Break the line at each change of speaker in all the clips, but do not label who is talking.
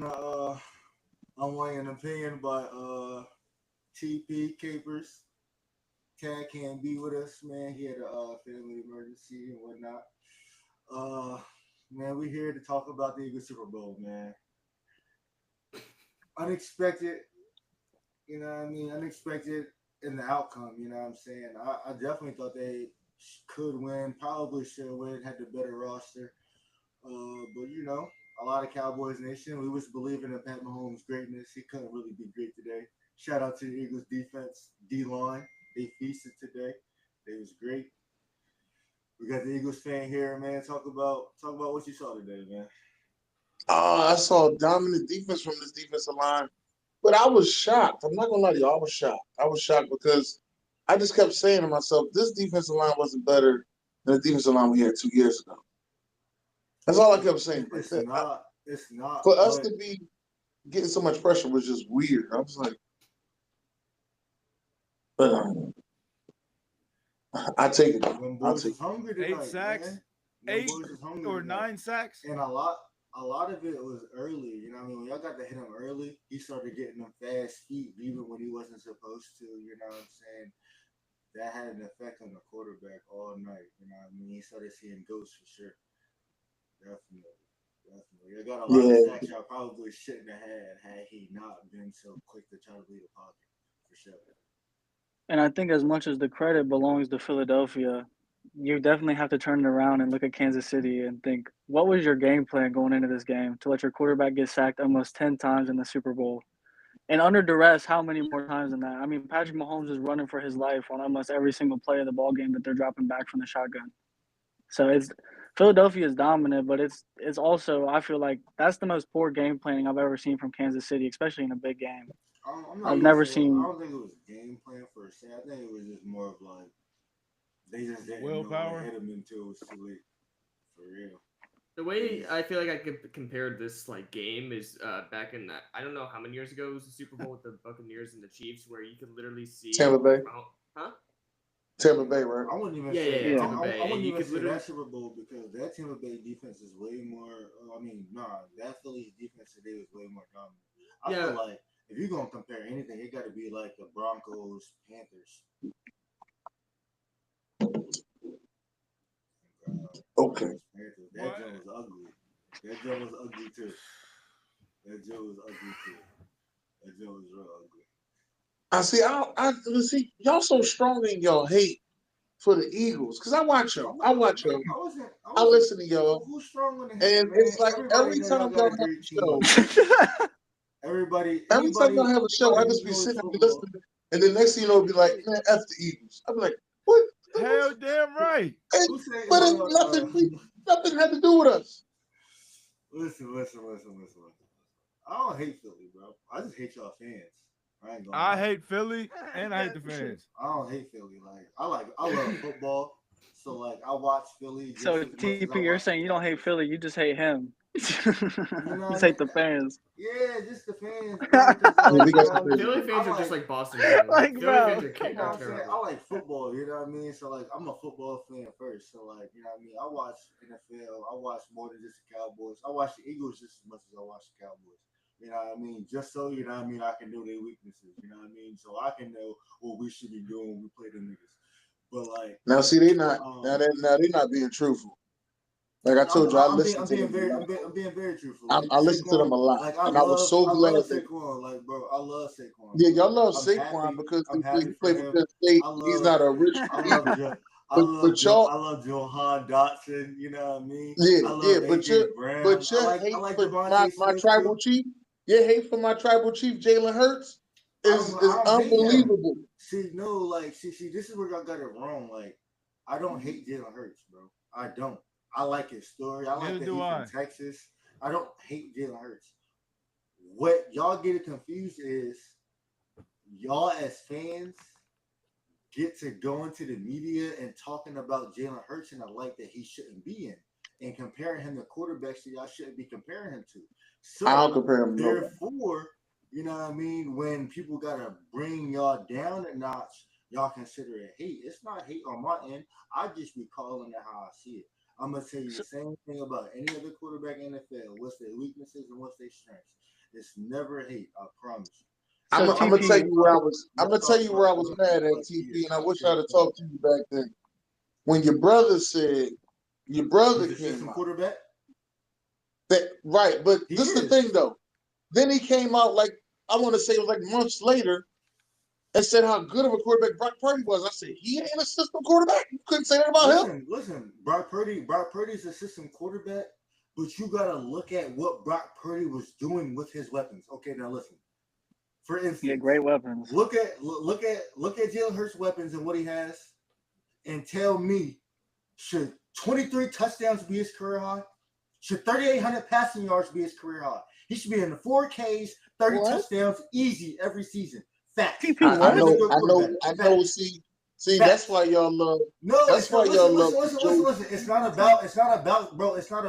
giving a unweighing opinion, but TP Capers. Cat can't be with us, man. He had a family emergency and whatnot. Uh, man, we're here to talk about the Eagles Super Bowl, man. Unexpected, you know what I mean? Unexpected in the outcome, you know what I'm saying? I definitely thought they could win, probably should win, had the better roster. But a lot of Cowboys Nation, we was believing in Pat Mahomes' greatness. He couldn't really be great today. Shout out to the Eagles defense, D line. They feasted today. They was great. We got the Eagles fan here, man. Talk about what you saw today, man.
I saw dominant defense from this defensive line, but I was shocked. I'm not gonna lie to you, I was shocked. I was shocked because I just kept saying to myself, this defensive line wasn't better than the defensive line we had 2 years ago. That's all I kept saying.
It's not. It's not.
For us
But
to be getting so much pressure was just weird. I was like, but I take it.
when
I'll
boys
take
is
it.
hungry
Eight
tonight,
sacks,
man. When
eight
boys is hungry
or
tonight,
nine sacks.
and a lot of it was early. You know what I mean? When y'all got to hit him early, he started getting them fast feet, even when he wasn't supposed to. You know what I'm saying? That had an effect on the quarterback all night. You know what I mean? He started seeing ghosts for sure. Definitely. Definitely. I got a lot of
Yeah,
sacks y'all probably shouldn't have had he not been so quick to try to lead the pocket. For sure.
And I think as much as the credit belongs to Philadelphia, you definitely have to turn it around and look at Kansas City and think, what was your game plan going into this game to let your quarterback get sacked almost 10 times in the Super Bowl? And under duress, how many more times than that? I mean, Patrick Mahomes is running for his life on almost every single play of the ball game that they're dropping back from the shotgun. So it's Philadelphia is dominant, but it's also I feel like that's the most poor game planning I've ever seen from Kansas City, especially in a big game.
I'm not
I've
gonna
never
say I
seen
don't think it was game plan per se. I think it was just more of like they just didn't know what
Willpower.
hit him until it was too late. For real.
The way I feel like I could compare this like game is back in that I don't know how many years ago it was the Super Bowl with the Buccaneers and the Chiefs where you could literally see
Tampa Bay.
huh?
Tampa Bay, right?
I wouldn't even say
Yeah,
yeah.
Tampa Bay.
I
And
wouldn't
you
even
could
say
literally
that Super Bowl because that Tampa Bay defense is way more. I mean, nah, that Phillies defense today was way more dominant. I
yeah,
feel like if you're gonna compare anything, it got to be like the Broncos Panthers.
Okay.
Broncos Panthers. That
What?
joke was ugly. That joke was ugly too. That joke was ugly too. That joke was real ugly.
I see. See. Y'all so strong in y'all hate for the Eagles because I watch y'all. I
No,
watch
no,
y'all.
I wasn't. I
I
wasn't.
listen to y'all,
Who's strong on the hate,
and
man?
it's like
Everybody
every
know
time
y'all got
y'all
a
have
great
a
team,
show,
man. Everybody,
every time y'all have a show, I
anybody
just
who
be
knows
sitting there
football.
listening, and then next thing you know, be like, man, F the Eagles. I'm like, what?
Hell damn right.
And,
Who say?
but
Hold
it,
on.
nothing had to do with us.
Listen. I don't hate Philly, bro. I just hate y'all fans. I ain't gonna
I
lie.
hate Philly and I
Yeah,
hate the
for sure.
fans.
I don't hate Philly. I love football. So I watch Philly just
so
as much as
TP,
I
you're
watch the
saying you don't hate
Cowboys.
Philly, you just hate him. you
You know what I
just
mean?
hate the fans.
Yeah, just the fans, bro. Cause
Yeah, we
you
got
know
some
what I
crazy
mean.
Philly
fans.
fans
I
are just
like
like Boston fans.
Like,
Philly
bro.
fans
You know
are
what I'm saying? I
terrible.
like football, you know what I mean? So I'm a football fan first. So you know what I mean? I watch NFL. I watch more than just the Cowboys. I watch the Eagles just as much as I watch the Cowboys. You know what I mean? Just so you know what I mean, I can know their weaknesses. You know what I mean? So I can know what we should be doing when we play them niggas. But
Now, see, they not
um,
now they not being truthful. Like I told you, I listened to them a lot.
I'm being very truthful.
I listen to them
Saquon,
a lot,
like
and I was so
I
glad
love
that
Saquon, bro, I love Saquon,
yeah,
bro.
y'all love
I'm
Saquon
happy.
because
I'm
he
happy for
played for
him.
Penn State.
I
He's
love,
not a rich
I love,
receiver, but
I
y'all,
love Johan Dotson. You know what I mean?
yeah,
I
yeah,
love AJ Brown.
but your
I
hate
like
for my
Devontae
my
Smith
tribal
too.
chief, your hate for my tribal chief Jalen Hurts
I
is
don't hate him.
unbelievable.
See, no, see, this is where I got it wrong. Like, I don't hate Jalen Hurts, bro. I don't. I like his story. I like
Neither
that
do
he's from
I.
Texas. I don't hate Jalen Hurts. What y'all get it confused is y'all as fans get to go into the media and talking about Jalen Hurts in a light that he shouldn't be in and comparing him to quarterbacks that y'all shouldn't be comparing him to.
I don't
So
compare him to nobody.
therefore, you know what I mean, when people gotta bring y'all down a notch, y'all consider it hate. It's not hate on my end. I just be calling it how I see it. I'm gonna tell you the same thing about any other quarterback in the NFL. What's their weaknesses and what's their strengths? It's never hate. I promise you.
I'm
So
gonna tell
TP,
you where I was. I'm
Let's
gonna tell
talk
you
about
where I was mad at TP, and I wish I'd have talked to you back then. When your brother said your brother
He's a
came
system
out.
quarterback.
That right, but
He
this is the
is.
thing though. Then he came out like I want to say it was like months later and said how good of a quarterback Brock Purdy was. I said he ain't a system quarterback. You couldn't say that about him.
Listen. Brock Purdy's a system quarterback, but you gotta look at what Brock Purdy was doing with his weapons. Okay, now listen. For instance,
yeah, great weapons.
look at Jalen Hurts' weapons and what he has, and tell me, should 23 touchdowns be his career high? Should 3,800 passing yards be his career high? He should be in the 4Ks, 30
What?
touchdowns easy every season. Facts.
TP,
I
what?
know.
Facts.
See,
Facts.
that's why y'all love.
No,
That's
it's
why
not.
y'all
Listen. It's not about, bro. It's not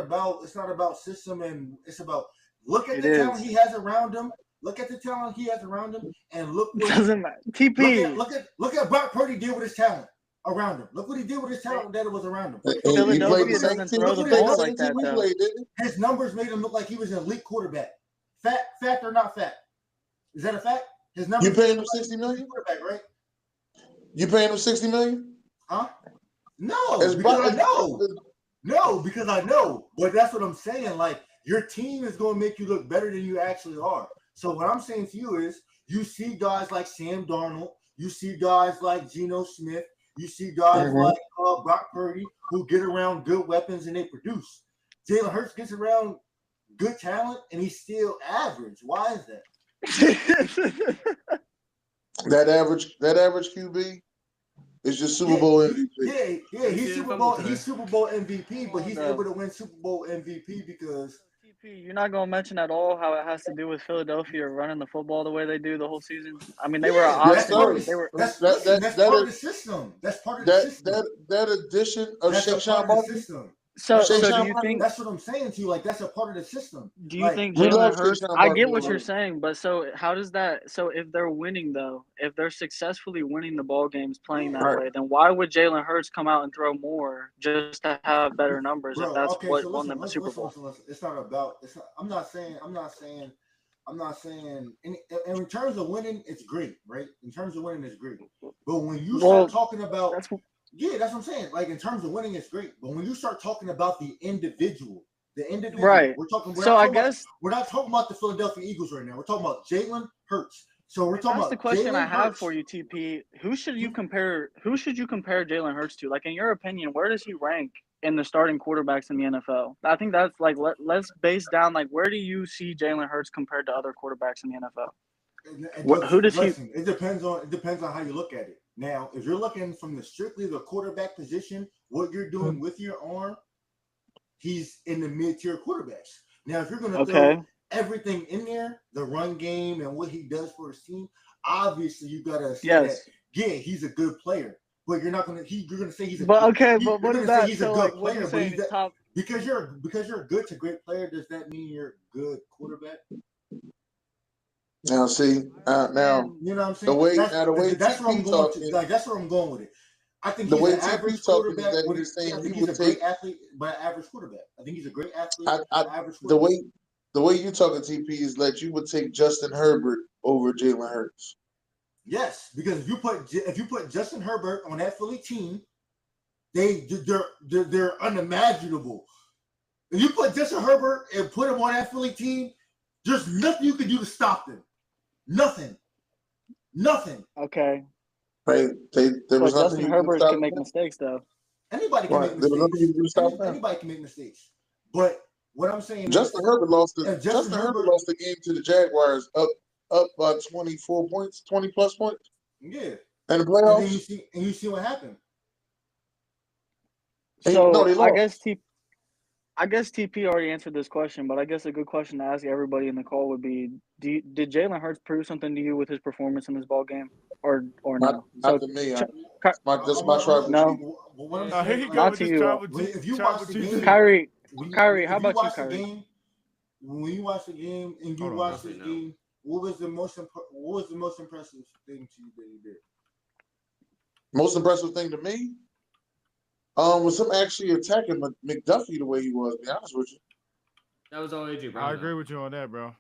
about system, and it's about look at
It
the talent
is.
he has around him. Look at the talent he has around him, and look what
Doesn't matter. TP.
look at Brock Purdy did with his talent around him. Look what he did with his talent that was around him.
He played
Philadelphia
the same
doesn't
team.
throw
He
the
played
ball
the
like
same
that,
team we
though.
played, didn't
His numbers made him look like he was an elite quarterback. Fact or not fact? Is that a fact? His
he?
numbers.
You paying him $60 million?
Quarterback, right?
You paying him $60 million?
Huh? No,
As
because
Brock-
I know. No, because I know. But that's what I'm saying. Like, your team is going to make you look better than you actually are. So what I'm saying to you is, you see guys like Sam Darnold, you see guys like Geno Smith, you see guys like Brock Purdy who get around good weapons and they produce. Jalen Hurts gets around good talent and he's still average. Why is that?
That average QB is just Super Bowl MVP.
He's Super Bowl MVP, but he's able to win Super Bowl MVP because
TP, you're not gonna mention at all how it has to do with Philadelphia running the football the way they do the whole season. I mean, they were an
that's
awesome.
part of
They were.
that's part of the system. That's part of the system.
That addition of
That's a
Shake
part of the system.
So
Shake
do
Shawn
you
Barkley?
think?
That's what I'm saying to you. Like, that's a part of the system.
Do you
Like,
think
we love
Jalen Hurts?
Shake Shawn
I get
Barkley
what
a
you're
lot.
saying, but so how does that? So if they're winning though, if they're successfully winning the ball games playing that
Right.
way, then why would Jalen Hurts come out and throw more just to have better numbers if
bro,
that's
okay,
what
so
won
listen,
them a Super Bowl?
listen. It's not about. I'm not saying. In terms of winning, it's great, right? In terms of winning, it's great. But when you start talking about,
That's
that's what I'm saying. Like, in terms of winning, it's great. But when you start talking about the individual,
right.
we're talking.
So I guess
we're not talking about the Philadelphia Eagles right now. We're talking about Jalen Hurts. So we're talking
that's
about
the question I
Jalen
have
Hurts.
for you, TP. Who should you compare Jalen Hurts to? Like, in your opinion, where does he rank in the starting quarterbacks in the NFL? I think that's like let's base down like where do you see Jalen Hurts compared to other quarterbacks in the NFL? Who does
listen, he? It depends on how you look at it. Now, if you're looking from the quarterback position, what you're doing with your arm, he's in the mid-tier quarterbacks. Now, if you're going to throw everything in there, the run game and what he does for his team, obviously you got to say that. Yeah, he's a good player, but you're not going to. You're going to say he's a.
But
good,
okay,
he,
but what
you're
is
gonna
that?
say he's
So
a good
like, what
player,
you saying?
but
Top.
Because you're a good to great player, does that mean you're a good quarterback?
Now, see, now
you know what I'm saying. That's where I'm going to. Like, that's where I'm going with it. I think he's an average quarterback. I think he's a great athlete, but an average quarterback. I think he's a great athlete, average quarterback.
The way you talking TP is like you would take Justin Herbert over Jalen Hurts.
Yes, because if you put Justin Herbert on that Philly team, they're unimaginable. If you put Justin Herbert and put him on that Philly team, there's nothing you can do to stop them. Nothing.
Okay.
Right? There was
But
nothing
Justin Herbert can make mistakes, though.
Anybody can make mistakes. Anybody can make mistakes. But what I'm saying
Justin
is,
Herbert lost the game to the Jaguars up by 24 points, 20 plus points.
Yeah.
And the playoffs.
And you see what happened.
So I guess TP already answered this question, but I guess a good question to ask everybody in the call would be: did Jalen Hurts prove something to you with his performance in this ball game, or no?
Not to me. That's my tribal.
No.
Here he go
Not
with
to
this
you.
tribal.
If you watch the game,
Kyrie, how about you, Kyrie?
When you watch the game and you watch this game, what was the most impressive thing to you that he did?
Most impressive thing to me? Was him actually attacking McDuffie the way he was, to be honest with you.
That was all AJ Brown.
I agree with you on that, bro.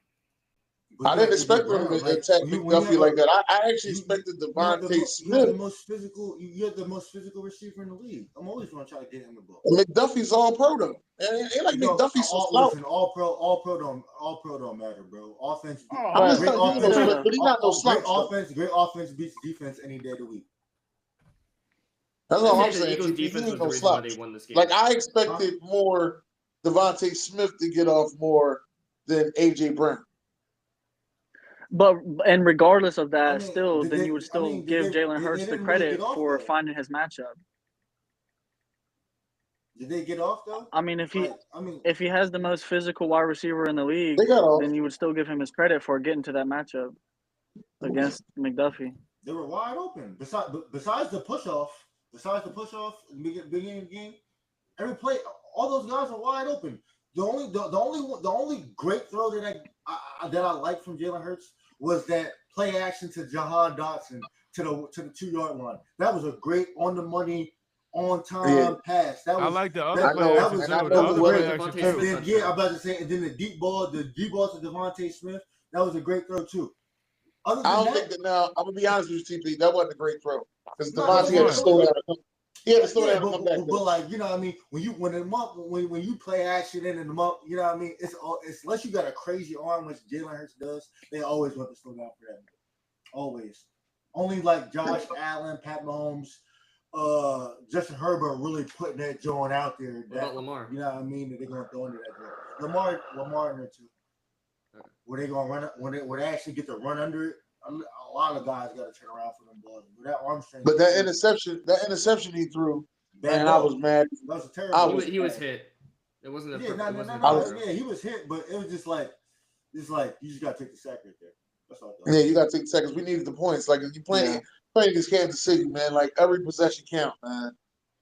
I didn't expect him to attack McDuffie like that. I actually expected Devontae Smith.
You have the most physical. You have the most physical receiver in the league. I'm always going to try to get him the ball.
McDuffie's all pro though. Ain't like McDuffie's so slow.
Listen, all pro don't matter, bro. Offense,
great offense, but he's not no slouch.
Great offense beats defense any day of the week.
That's all I'm saying. Eagles defense was the reason why they won this game. Like I expected more Devontae Smith to get off more than AJ Brown.
But and regardless of that, then you would still give Jalen Hurts the credit for finding his matchup.
Did they get off though?
I mean, if he has the most physical wide receiver in the league, then you would still give him his credit for getting to that matchup against McDuffie.
They were wide open. Besides the push off in the beginning of the game, every play, all those guys are wide open. The only great throw that I like from Jalen Hurts was that play action to Jahan Dotson to the 2-yard line. That was a great on the money, on time pass. That was,
I like the other play action too.
I'm about to say, and then the deep ball to Devontae Smith. That was a great throw too.
I don't think that now. I'm gonna be honest with you, TP. That wasn't a great throw because Devontae had to slow down. He had to slow down and come back.
But like, you know what I mean? When you play action in them up, you know what I mean? It's unless you got a crazy arm, which Jalen Hurts does, they always want to slow down for that. Always. Only like Josh Allen, Pat Mahomes, Justin Herbert really putting that joint out there.
What about Lamar?
You know what I mean? That they're gonna throw into that joint. Lamar in there too. Where they gonna run when they actually get to run under it. A lot of guys got to turn around for them balls. But that arm strength.
But that interception he threw, man, I was mad.
That was terrible.
He was hit. It wasn't a
yeah, he was hit, but it was just like you just got to take the sack right there. That's all.
Yeah, you got to take the seconds. We needed the points. Like if you playing against Kansas City, man, like every possession count, man.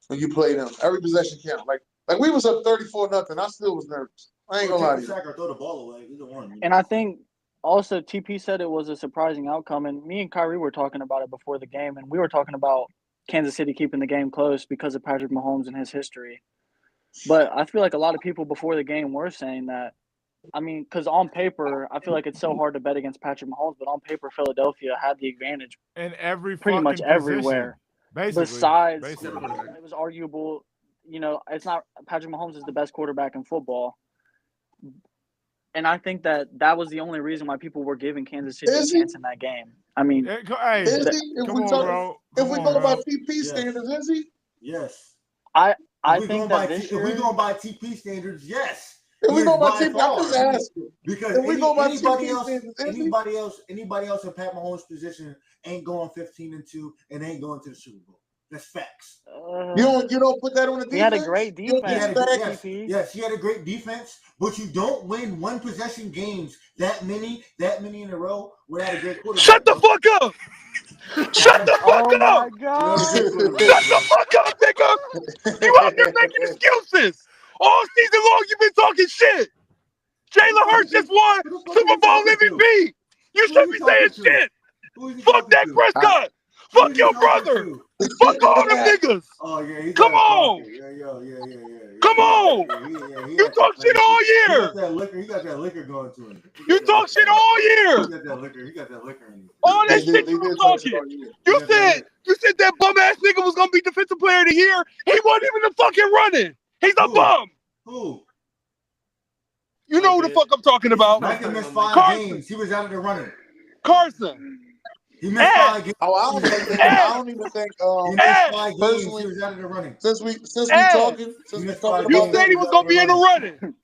When you play them, every possession count. Like we was up 34-0. I still was nervous. I ain't gonna lie to you.
Sack or throw the ball away. Either one.
And I think. Also, TP said it was a surprising outcome, and me and Kyrie were talking about it before the game, and we were talking about Kansas City keeping the game close because of Patrick Mahomes and his history. But I feel like a lot of people before the game were saying that. I mean, because on paper, I feel like it's so hard to bet against Patrick Mahomes, but on paper, Philadelphia had the advantage
in pretty
much everywhere.
Basically,
Besides, it was arguable. You know, it's not Patrick Mahomes is the best quarterback in football. And I think that was the only reason why people were giving Kansas City a chance in that game. I mean,
if we go by TP standards, is he?
Yes.
I think that
if we go by TP standards, yes.
If we go by TP, I'm just asking.
Because anybody else in Pat Mahomes' position ain't going 15-2 and ain't going to the Super Bowl. That's facts.
You don't put that on the defense.
He had a great defense.
Yes, he had a great defense, but you don't win one possession games that many in a row without a great quarterback.
Shut the fuck up! Shut the fuck up!
My God.
Shut the fuck up, nigga! You out there making excuses! All season long, you've been talking shit. Jalen Hurts just won Super Bowl MVP. You should be saying shit. Fuck Dak Prescott. Fuck your brother. Fuck all them niggas.
Oh yeah,
come on.
Yeah.
Come on. You talk shit all year.
He got that liquor going to him.
You talk shit all year.
He got that liquor in him.
All that shit you were talking. You said that bum ass nigga was gonna be defensive player of the year. He wasn't even the fucking running. He's a bum.
Who?
You know who the fuck I'm talking about.
Michael missed 5 games. He was out of the running.
Carson.
He missed 5 games.
Oh, I don't even think.
He missed 5 games. He was out of the running.
Since we talking,
you said he was gonna be in the running.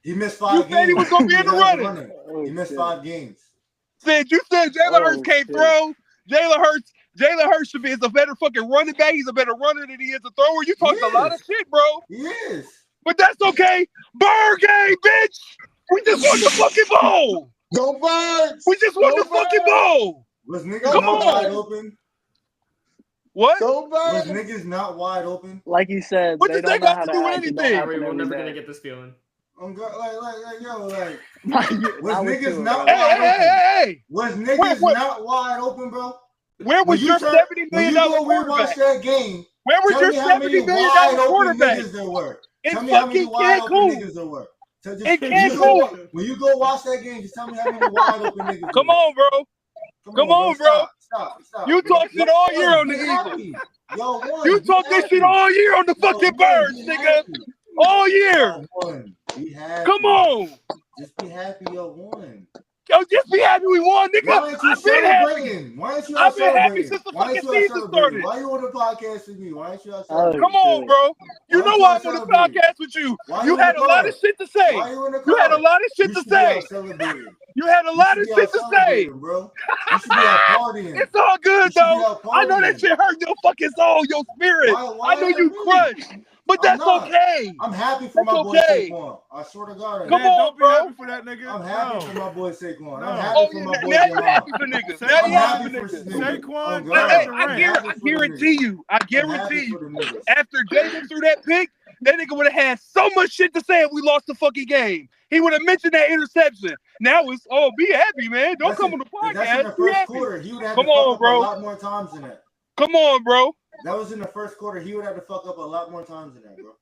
He missed 5 games.
You said he was gonna be in the running.
He missed 5 games.
You said Jalen Hurts can't throw. Jalen Hurts is a better fucking running back. He's a better runner than he is a thrower. You talking a lot of shit, bro.
He is.
But that's okay. Bird game, bitch. We just won the fucking bowl.
Go Birds.
We just won the fucking bowl.
Was niggas not wide open?
What?
Was niggas not wide open?
Like you said,
what does that got to do with anything?
We're never gonna get this feeling.
Was niggas not wide open? Was niggas not wide open, bro?
Where was your $70 million quarterback?
Rewatch that game.
Where was
Tell
your
me how many
$70 million
wide open
quarterback?
niggas there were.
In
Tell me how many
fucking
wide open
Cancun.
niggas there were. So just,
In
Cancun.
when you go watch that game, just tell me how many wide open niggas there
Come
were.
on, bro. Come on, bro.
Stop.
You
Bro.
talk shit all year on the
Be
Eagles.
happy. Y'all won.
You
Be
talk this
happy.
shit all year on the
Y'all
fucking
won.
Birds,
Be
nigga.
happy.
All year.
Y'all won. Be happy.
Come on.
Just be happy y'all won.
Yo, just be happy we won, nigga.
Why ain't you
I've been happy.
celebrating? Why ain't you
I've
out
been happy
celebrating?
since the
Why ain't
fucking
you out
season
celebrating?
started.
Why you on the podcast with me? Why ain't you out
Oh,
celebrating?
Come on,
shit.
bro. You
Why
know
you
why
out
I'm on the
celebrating?
podcast with you.
Why
You
you in
had
the
a lot
car?
of shit to say.
Why you in the
You had a
car?
lot of shit
You
to
should be out
say.
celebrating.
You had a
You
lot
should
of
be
shit
out
to say.
celebrating, bro. You should be out partying.
It's all good,
You should be
though.
out
I know that
partying.
shit hurt your fucking soul, your spirit.
Why
I know you
me?
crushed. But
I'm
that's
not.
okay.
I'm happy for
That's
my boy
okay.
Saquon. I swear to God. I
Come
am.
on,
don't be
bro.
happy for that nigga.
I'm happy
No.
for my boy Saquon.
No.
I'm happy
Oh,
for
yeah.
my boy
Now you
Jamal.
happy for niggas. Now
I'm
you happy
happy
for
for
niggas.
niggas.
Saquon
Oh,
deserves
God.
Hey,
the
I'm
ring.
happy
I
for the
guarantee
niggas.
you. I
I'm happy
guarantee
for
you.
the niggas.
After Jalen threw that pick, that nigga would have had so much shit to say if we lost the fucking game. He would have mentioned that interception. Now it's, oh, be happy, man. Don't come on the
That's in
podcast.
the
Be
first
happy.
quarter. He would have
Come
to fuck
on,
up
bro.
a lot more times than that.
Come on, bro.
That was in the first quarter. He would have to fuck up a lot more times than that, bro.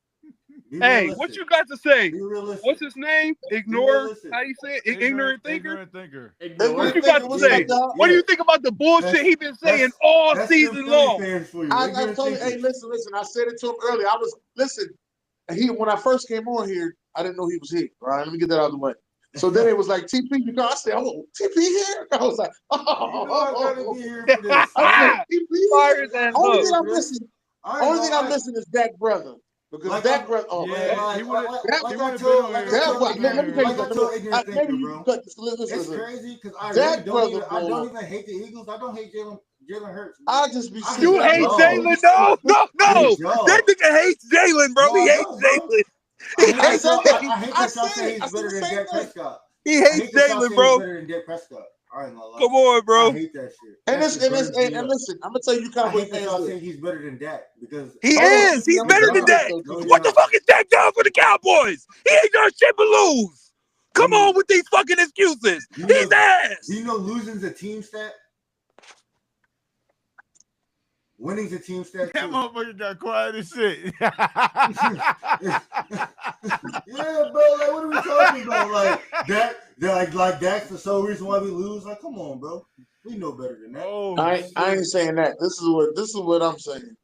Be
Hey,
realistic.
what you got to say?
Be realistic.
What's his name? Ignore.
realistic.
How you say it? Ignorant thinker.
Ignorant thinker.
Ignore.
What you got to
What's
say?
up, dog?
What do you think about the bullshit he been saying
That's-
all
That's
season
them Philly
long?
fans for you.
I
Ignorant
told you, hey,
thinkers.
listen. I said it to him earlier. When I first came on here, I didn't know he was here. All right, let me get that out of the way. So then it was like TP, you know. I said, "Oh, TP here." I was like,
You know I gotta be here for this.
I
man.
said, TP
Fire
here.
his ass
Only
up.
thing I'm missing. Only thing I'm missing is Dak brother. Because
Like
Dak
I'm-
brother. Oh
Yeah,
man.
he would've-
like
he
I
would've
told,
been
like
on
I
here.
told,
Let me tell you
like I
something.
told ignorant
Maybe
thinker,
you
bro.
can cut this.
It's
Listen.
crazy because I
Dak
really don't
brother,
even. I
bro.
don't even hate the Eagles. I don't hate Jalen Hurts. Bro.
I just be
I
seeing.
You
hate
hate
y'all.
Jalen? No.
I hate
That
y'all.
nigga hates Jalen, bro.
No,
He
I
hates
don't, bro.
Jalen.
I hate
I
that
said
y'all.
it.
I hate
I
that y'all
said
say
it.
he's
I said
better
the
than
same
Dak
thing.
Prescott.
He
I
hates
hate that y'all
Jalen,
say
bro.
he's better than Dak Prescott. I ain't gonna lie.
Come on,
I
bro.
hate that shit.
And
That
this,
shit
and this,
burns me
and
up.
listen, I'm gonna tell you,
I
Cowboy
hate that
fans.
y'all
This.
say he's better than Dak because
He
Hold on,
is. He's
I'm gonna
better
tell
than
you this
that.
though,
No,
TP.
he's
What the
not.
fuck is Dak done for the Cowboys? He ain't done shit but lose. Come on with these fucking excuses.
Do you know-
He's ass.
Do you know losing's a team stat? Winning's a team stat
That
too.
motherfucker got quiet as shit.
Yeah, bro. Like, what are we talking about? Like that's the sole reason why we lose. Like, come on, bro. We know better than that.
Oh,
I ain't
shit.
saying that. This is what I'm saying,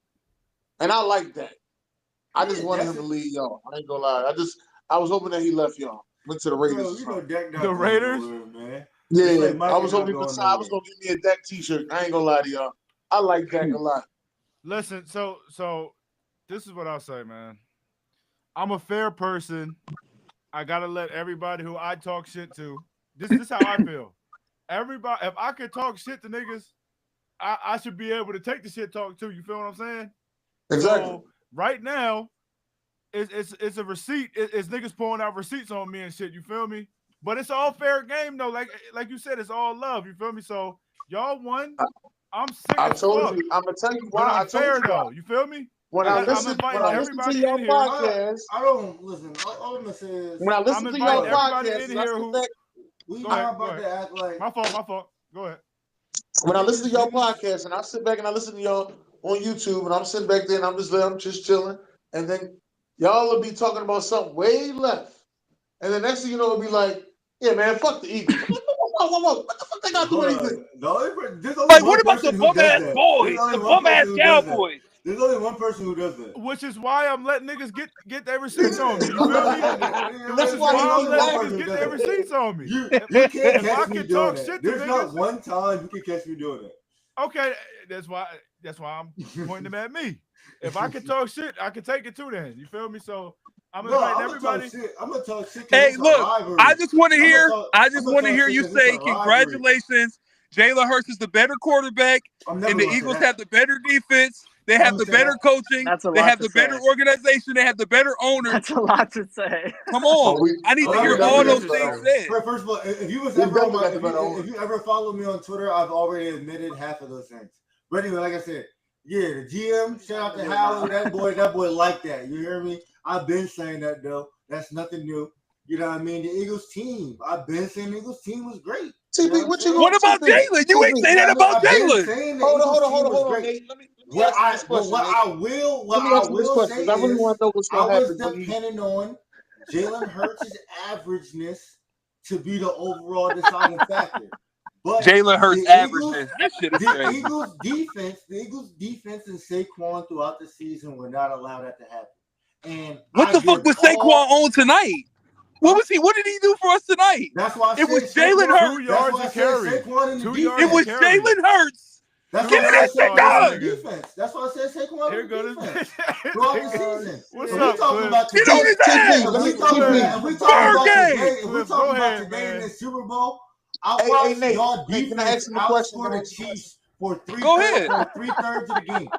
and I like that. I just
Yeah,
wanted
that's
him to leave y'all. I ain't gonna lie. I was hoping that he left y'all. Went to the Raiders.
Bro,
or
you know
something.
Dak not
The
going
Raiders?
nowhere, man.
Yeah,
It's like Mike
I was
not
hoping he
going
was. I was
nowhere.
gonna give me a Dak T-shirt. I ain't gonna lie to y'all. I like Dak a lot.
Listen, so this is what I'll say, man. I'm a fair person. I gotta let everybody who I talk shit to. This is how I feel. Everybody, if I could talk shit to niggas, I should be able to take the shit talk too. You feel what I'm saying?
Exactly.
So right now, it's a receipt. It's niggas pulling out receipts on me and shit. You feel me? But it's all fair game though. Like you said, it's all love. You feel me? So y'all won. I'm sick
I
as
told
fuck.
you. I'm gonna tell you
But
why. I
I'm
told
fair
you why.
though. You feel me?
When I listen
inviting
to
everybody
your
in here.
podcast,
I don't listen. All I'm gonna say is
when I listen
I'm
to your
inviting everybody
podcast,
in
and I
here
sit
who.
back,
we
Go
not
ahead,
about to act like
My fault. Go ahead.
when I listen to your podcast, and I sit back and I listen to y'all on YouTube, and I'm sitting back there and I'm just chilling, and then y'all will be talking about something way left, and then next thing you know, it'll be like, yeah, man, fuck the Eagles. I'm like, whoa, what the fuck they got to do
Hold
anything?
on. There's only
Like,
one
what about the
person who
bum
does
ass
that.
boys?
There's only
The
one
bum ass
person who does that.
Cowboys.
There's only one person who does that.
Which is why I'm letting niggas get their receipts on me. You feel me? Which
That's
is
why
why
he
I'm
keep
letting
laughing.
niggas get their receipts on me.
You
If
can't
if I
catch me
could
doing
talk
that.
shit to
There's not
niggas,
one time you can catch me doing that.
okay, that's why I'm pointing them at me. If I could talk shit, I can take it too. Then you feel me? So I'm inviting everybody.
I'm gonna talk shit.
Hey,
it's
look,
a rivalry.
I just want to hear. I just
I'ma
want to
talk
hear
shit
you
'cause it's
say
a rivalry.
congratulations. Jalen Hurts is the better quarterback,
I'm never
and the
gonna say
Eagles
that.
have the better defense. They
I'm
have
gonna
the
say
better
that.
coaching.
That's a
They
lot
have
to
the better
say.
organization. They have the better owner.
That's a lot to say.
Come on, I need to hear all those
This is
things
true.
said.
First of all, if you was
We
ever on
definitely
my,
got the better owner.
if you ever follow me on Twitter, I've already admitted half of those things. But anyway, like I said, yeah, the GM, shout out to Howie, that boy liked that. You hear me? I've been saying that though. That's nothing new. You know what I mean? The Eagles team. I've been saying the Eagles team was great.
TP, what you
What
gonna
about Jalen? You ain't saying that about
I've been
Jalen.
saying the
Hold
Eagles team was
on,
great.
Nate. Let me ask you this question, Nate.
What I will say
I really
is
want to know what's
I
gonna
was
happen when he.
depending on Jalen Hurts' averageness to be the overall deciding factor. But
Jalen Hurts
the
averageness. This shit is
the
crazy.
Eagles defense and Saquon throughout the season would not allow that to happen. And
What the fuck was Saquon on tonight? What was he? What did he do for us tonight?
That's why I
it was
said
Jalen
Saquon,
Hurts.
2 yards a carry.
Saquon in the
2
defense.
yards
It was
a carry.
Jalen Hurts.
That's
Get
why
it
I said
in
Saquon
the
in the defense. That's why I said Saquon
Here
in
go
the
this
defense
bitch.
throughout the season.
What's
If
up,
we talking
Cliff?
about
Get
today,
on his ass.
TP, let me
if we talking
Bird
about
game.
today, if we
Cliff,
talking
go
about
ahead,
today in
man.
the Super Bowl, I
Hey,
watched
Nate.
y'all
Nate, can I
defense
ask him a question?
outscore the Chiefs for
Go ahead.
3/3 of the game.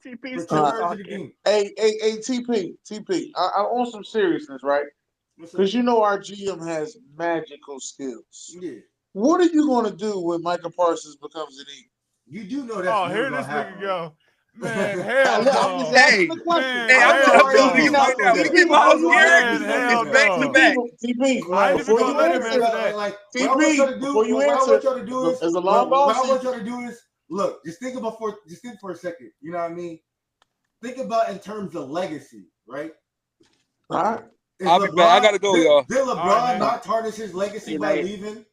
TP's
For
still
2/3 of the
talking.
game.
Hey, TP. I want some seriousness, right?
What's up?
Because you know our GM has magical skills.
Yeah.
What are you gonna do when Micah Parsons becomes an Eagle?
You do know that's
Oh,
never
here
gonna
this
happen.
nigga go. Man, hell
I'm just
no.
asking
Hey,
the question.
hey, I'm
Hell
telling you
no.
right now. Me and Miles Garrett
hell
is back to
no.
back.
TP,
I ain't even
before
gonna
you
let him
answer,
answer that.
Like what I want y'all to do,
before you
what I
answer,
want y'all to do is,
as a long
what I
ball
want y'all to do is, look, just think for a second. You know what I mean? Think about in terms of legacy, right?
all right.
I'll be back. I gotta go, y'all.
Did LeBron
right,
not tarnish his legacy by leaving?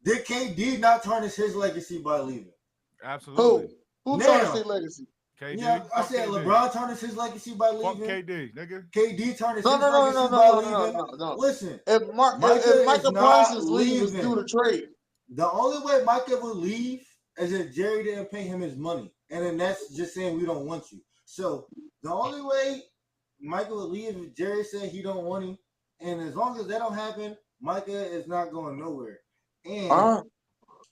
Did KD not tarnish his legacy by leaving?
Absolutely.
Who
Now-
tarnished their legacy?
KD.
Yeah, I
Fuck
said
KD.
LeBron tarnished his legacy by
Fuck
leaving.
KD, nigga.
KD tarnished his legacy by leaving.
No.
Listen,
If
Micah
Micah
is not
Parsons leave is
leaving.
due to trade.
The only way Micah would leave is if Jerry didn't pay him his money. And then that's just saying we don't want you. So the only way Micah would leave if Jerry said he don't want him. And as long as that don't happen, Micah is not going nowhere. And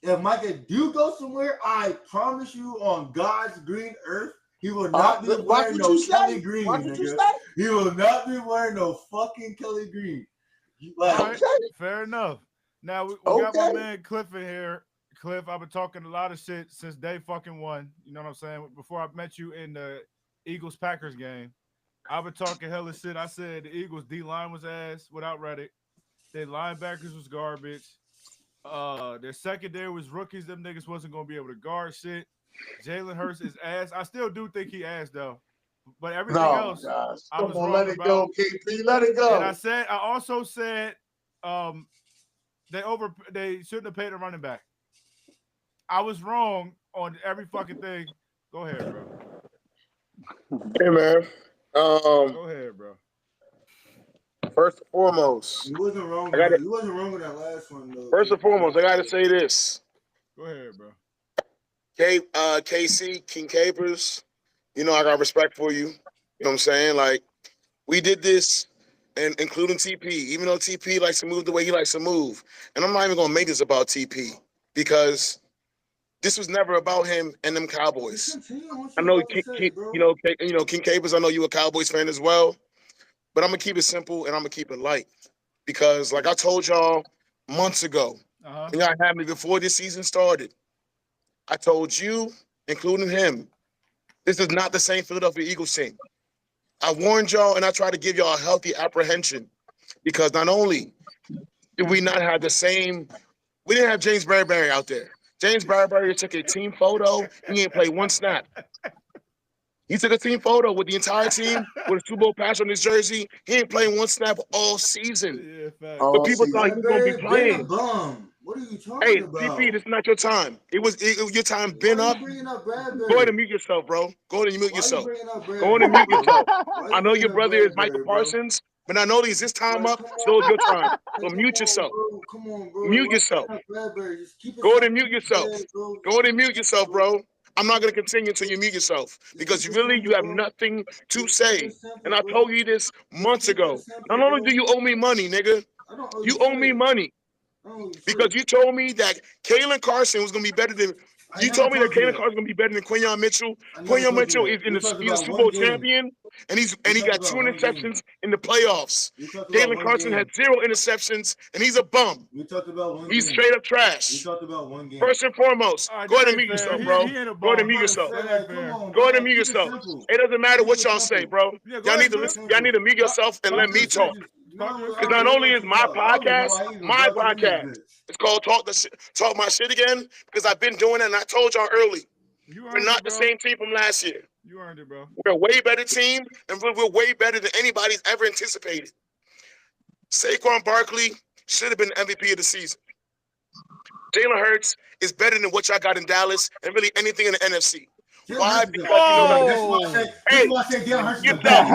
if Micah do go somewhere, I promise you on God's green earth, he will not be wearing no Kelly Green, nigga. He will not be wearing no fucking Kelly Green.
All right, fair enough. Now we got my man Cliff in here. Cliff, I've been talking a lot of shit since day fucking one. You know what I'm saying? Before I met you in the Eagles-Packers game, I've been talking hella shit. I said the Eagles D-line was ass without Reddick. Their linebackers was garbage. Their secondary was rookies. Them niggas wasn't going to be able to guard shit. Jalen Hurts is ass. I still do think he ass, though. But everything else, I was wrong
let it
about.
go, KP. Let it go.
And I also said they shouldn't have paid a running back. I was wrong on every fucking thing. Go ahead, bro.
Hey, man.
Go ahead, bro.
First and foremost,
he wasn't wrong. He wasn't wrong with that last one, though.
First and foremost, I got to say this.
Go ahead, bro.
KC, King Capers, you know I got respect for you. You know what I'm saying? Like, we did this, and including TP, even though TP likes to move the way he likes to move. And I'm not even going to make this about TP because this was never about him and them Cowboys. I know, King Capers, I know you a Cowboys fan as well, but I'm going to keep it simple and I'm going to keep it light because, like I told y'all months ago, and y'all had me before this season started, I told you, including him, this is not the same Philadelphia Eagles team. I warned y'all, and I tried to give y'all a healthy apprehension because not only did we not have the same, we didn't have James Bradbury out there. James Bradbury took a team photo. He didn't play one snap. He took a team photo with the entire team with a Super Bowl patch on his jersey. He ain't playing one snap all season.
Yeah,
but people thought he was going to be playing.
What are you talking about?
TP, this is not your time. It was your time been up. Go ahead and mute yourself, bro. Go ahead and mute yourself. Go ahead and mute yourself. I know your brother is Michael Parsons, but I know is this time up, so is your time. So mute yourself.
Come on, bro.
Mute yourself. Go ahead and mute yourself. Go ahead and mute yourself, bro. I'm not going to continue until you mute yourself because you have nothing to say. And I told you this months ago. Not only do you owe me money, nigga, you owe me money. Because you told me that Kalen Carson was going to be better than. You told me that Kalen Carson was going to be better than Quinyon Mitchell. Quinyon Mitchell is he's a Super Bowl champion, and he got 2 interceptions in the playoffs. Kalen Carson had 0 interceptions, and he's a bum.
We talked about one
He's
game.
straight up trash.
We talked about one game.
First and foremost, go ahead and mute yourself, bro. Go ahead and mute yourself. Go ahead and mute yourself. It doesn't matter what y'all say, bro. Y'all need to mute yourself and let me talk. Because not only is my podcast, it's called Talk My Shit Again, because I've been doing it, and I told y'all early, we're not the same team from last year.
You earned it, bro.
We're a way better team, and we're way better than anybody's ever anticipated. Saquon Barkley should have been the MVP of the season. Jalen Hurts is better than what y'all got in Dallas and really anything in the NFC. Why? Because
this is why I say Jalen Hurts is the bag.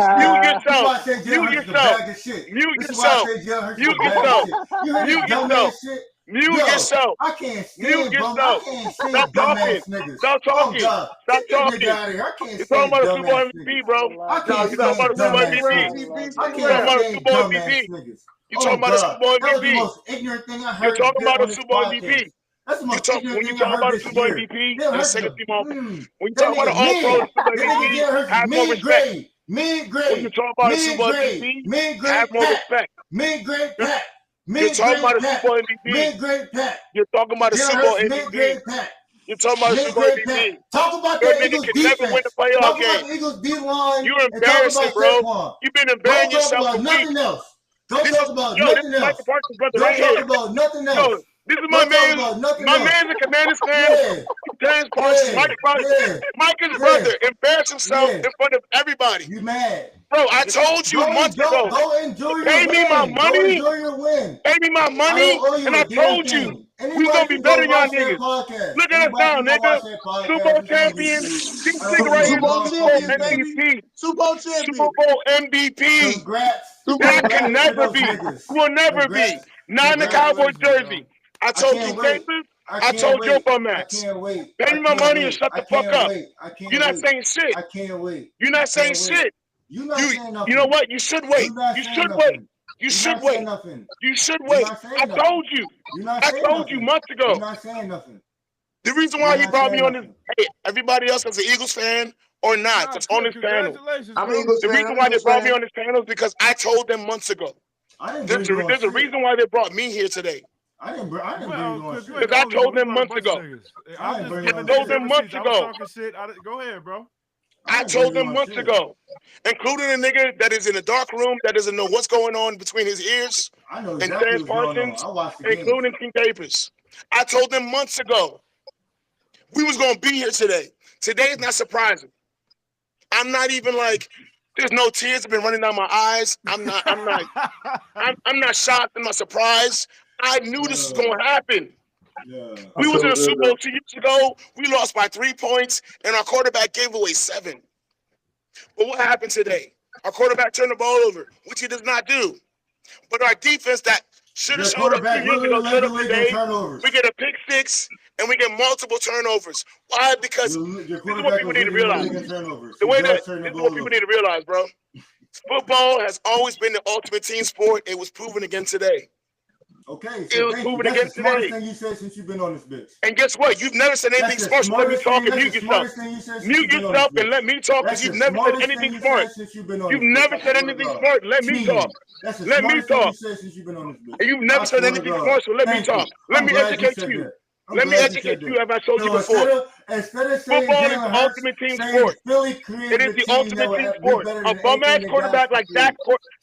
Mute yourself.
I can't stand
Stop talking. Stop talking. Stop talking. You're talking about a Super Bowl MVP, bro.
I can't
You're talking about a Super Bowl MVP. You're talking about a Super Bowl MVP. You're talking about a Super Bowl
That was the
MVP.
most ignorant thing I heard.
You're talking about
on
a
this
Super Bowl
podcast.
MVP.
That's the most ignorant
When you
thing I
talk
heard
about a
this
Super Bowl
year.
MVP,
Jalen
the
Hurts
second
is
team off.
a-
When you talk about an all-pro Super Bowl MVP, have more respect.
Mid-grade.
When you talk about a Super Bowl MVP, have more respect.
Mid-grade Pat.
You're talking about a Super Bowl MVP.
Mid-grade Pat.
You're talking about a Super Bowl MVP.
Mid-grade Pat.
You're talking about a Super Bowl
Mid-grade
MVP.
Pat. Talk about
Your
the
nigga
Eagles
can never win
defense.
the playoff
Talk about
game.
the Eagles D-line.
You're
and talk
embarrassing,
about
bro.
Saquon.
You've been embarrassing
Don't talk
yourself
about
for
nothing
weeks.
else. Don't
This
talk
is
about
this
nothing
is
else.
Michael Parsons' brother
Don't
right
talk
here.
about nothing
Yo,
else.
this is my
Don't talk
man.
about nothing
My
else.
man's a Commanders fan.
Yeah.
Terrence Parsons,
Yeah. Yeah.
Mike's
Yeah.
brother, embarrassed himself
Yeah.
in front of everybody.
You mad?
Bro, I told you months ago.
Go enjoy your
Pay
win.
me my money.
Go enjoy your win.
Pay me my
I
money,
don't owe you
and
a
I
damn
told
thing.
you
Anybody
we gonna be
can
better
go
than y'all
watch that
niggas.
podcast.
Look at us
Anybody
now,
can go
nigga.
watch that podcast.
Super Bowl
It's on
champions.
YouTube.
This
I don't
nigga
give
right
a
here,
Super Bowl
fuck.
Super Bowl
champions, baby.
MVP.
Super Bowl
Super
champion.
Bowl MVP.
Congrats.
That can
Congrats
never
to those
be.
niggas.
Will never be.
Congrats.
Not in the
Congrats.
Cowboys jersey. I told
can't
you,
wait.
Capers.
I
I
can't
told your
wait.
bum
I
ass.
can't wait.
Pay me my money and shut the fuck up.
I can't
You're not
wait.
saying shit.
I can't wait.
You're not saying
I can't wait.
shit.
You not saying nothing.
You know what? You should wait.
You not
You
saying
should
nothing.
wait. You should
not saying
wait.
nothing.
You should
You're
wait.
not saying
I
nothing.
told you.
You're not
I
saying
told
nothing.
you months ago.
You're not saying nothing.
The reason
You're
why he
not
brought me
saying
on this,
nothing.
hey, everybody else is an Eagles fan or not, that's on this panel.
Congratulations,
I'm
bro.
an Eagles
The
fan.
reason
I'm
why
an
they
Eagles
brought me
fan.
on this panel is because I told them months ago.
I didn't
There's
bring you on
a
shit.
reason why they brought me here today.
I didn't bring you on shit.
Because I told them months ago.
I
I
told
them months ago.
Go ahead, bro.
I told them months ago, including a nigga that is in a dark room that doesn't know what's going on between his ears,
I know
and
exactly
Terrence
what's going on.
Parsons,
I watched the game.
including King Capers. I told them months ago we was gonna be here today. Today is not surprising. I'm not even like, there's no tears have been running down my eyes. I'm not shocked. I'm not surprised. I knew this was gonna happen.
Yeah.
We was in a Super Bowl 2 years ago. We lost by 3 points, and our quarterback gave away 7. But what happened today? Our quarterback turned the ball over, which he does not do. But our defense that should have
Your
showed up 2
quarterback
years ago
literally
showed
led the
up
league in
today.
turnovers.
We get a pick 6, and we get multiple turnovers. Why? Because
Your
this is what
quarterback
people
was
need to
leading the
realize.
league in turnovers.
The
He
way
does
that
turn
this
the
is what
ball
people
over.
need to realize, bro. Football has always been the ultimate team sport. It was proven again today.
Okay,
It
so
was
thank you.
proven
That's
again
the smartest
today.
thing you said since you've been on this bitch.
And guess what? You've never said anything
That's the
smart, so let me
smartest
talk
thing.
and
That's
mute
the
yourself.
smartest thing you said since
Mute
you've been on
yourself
this
and
bitch.
let me talk
That's
because you've
the
never said
smartest thing
anything
you
smart.
said since you've been on
You've
this
never
bitch.
said
I swear to
anything
God.
smart. Let me
Team.
talk.
That's the
Let me
smartest thing
talk.
you said since you've been on this bitch.
And you've never
I
said
swear to
anything
God.
smart, so let me
Thank you.
talk. Let
I'm
me
glad
educate
said
you.
that. I'm
Let me
glad
educate
said
you
that.
as I told you
So
before.
instead of saying
Football is
Jalen
the
Hurts,
ultimate team
saying
sport.
Philly
It
created
is
a
the
team that
ultimate
would
team
be
sport.
better
A
than
bum
anything
ass
that
quarterback
Dallas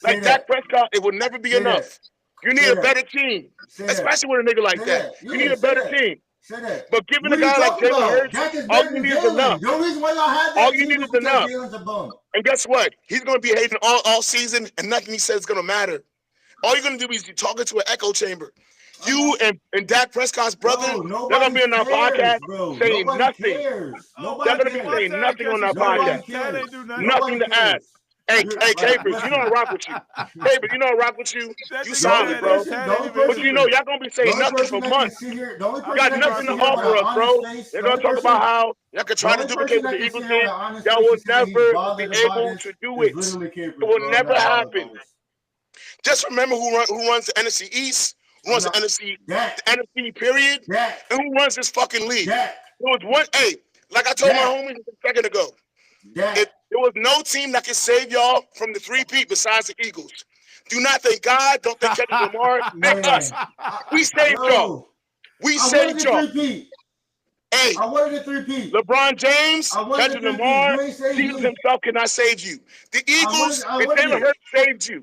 like Dak Prescott, it will never be
Say that.
enough. You need
Say
a
that.
better team,
Say that.
especially with a nigga like
Say
that.
that.
You
Yeah,
need a
say
better
that.
team.
Say that.
But giving
What
a
are you
guy like
talking
Jalen
about?
Hurts,
Dak is
all
better
you
than
need is enough.
Jalen. The only reason why y'all had
All
that
you
team
need
is
is
because
enough.
Jalen's a bum.
And guess what? He's going to be hating all season, and nothing he says is going to matter. All you're going to do is you're talking to an echo chamber. You and Dak Prescott's brother, they're going to be on our podcast saying
Nobody
nothing.
cares.
They're
Nobody
going to be
cares.
saying nothing on our
Nobody
podcast.
cares.
Nothing to add. Hey, Capers, you know I rock with you. Capers, you know I rock with you. You solid, bro. But you know, y'all going to be saying nothing for months. You got nothing to offer us, bro. They're going to talk about how y'all can try to duplicate what the Eagles did. Y'all will never be able to do it. It will never happen. Just remember who runs the NFC East, who runs the NFC period, and who runs this fucking league. There was one, like I told my homies a second ago, if there was no team that could save y'all from the 3-peat besides the Eagles. Do not thank God, don't thank Kendrick Lamar, thank us. We saved y'all. We saved y'all. Hey,
I wanted a 3-peat.
LeBron James, Kendrick Lamar, Jesus himself cannot save you. The Eagles, and Jalen Hurts saved you.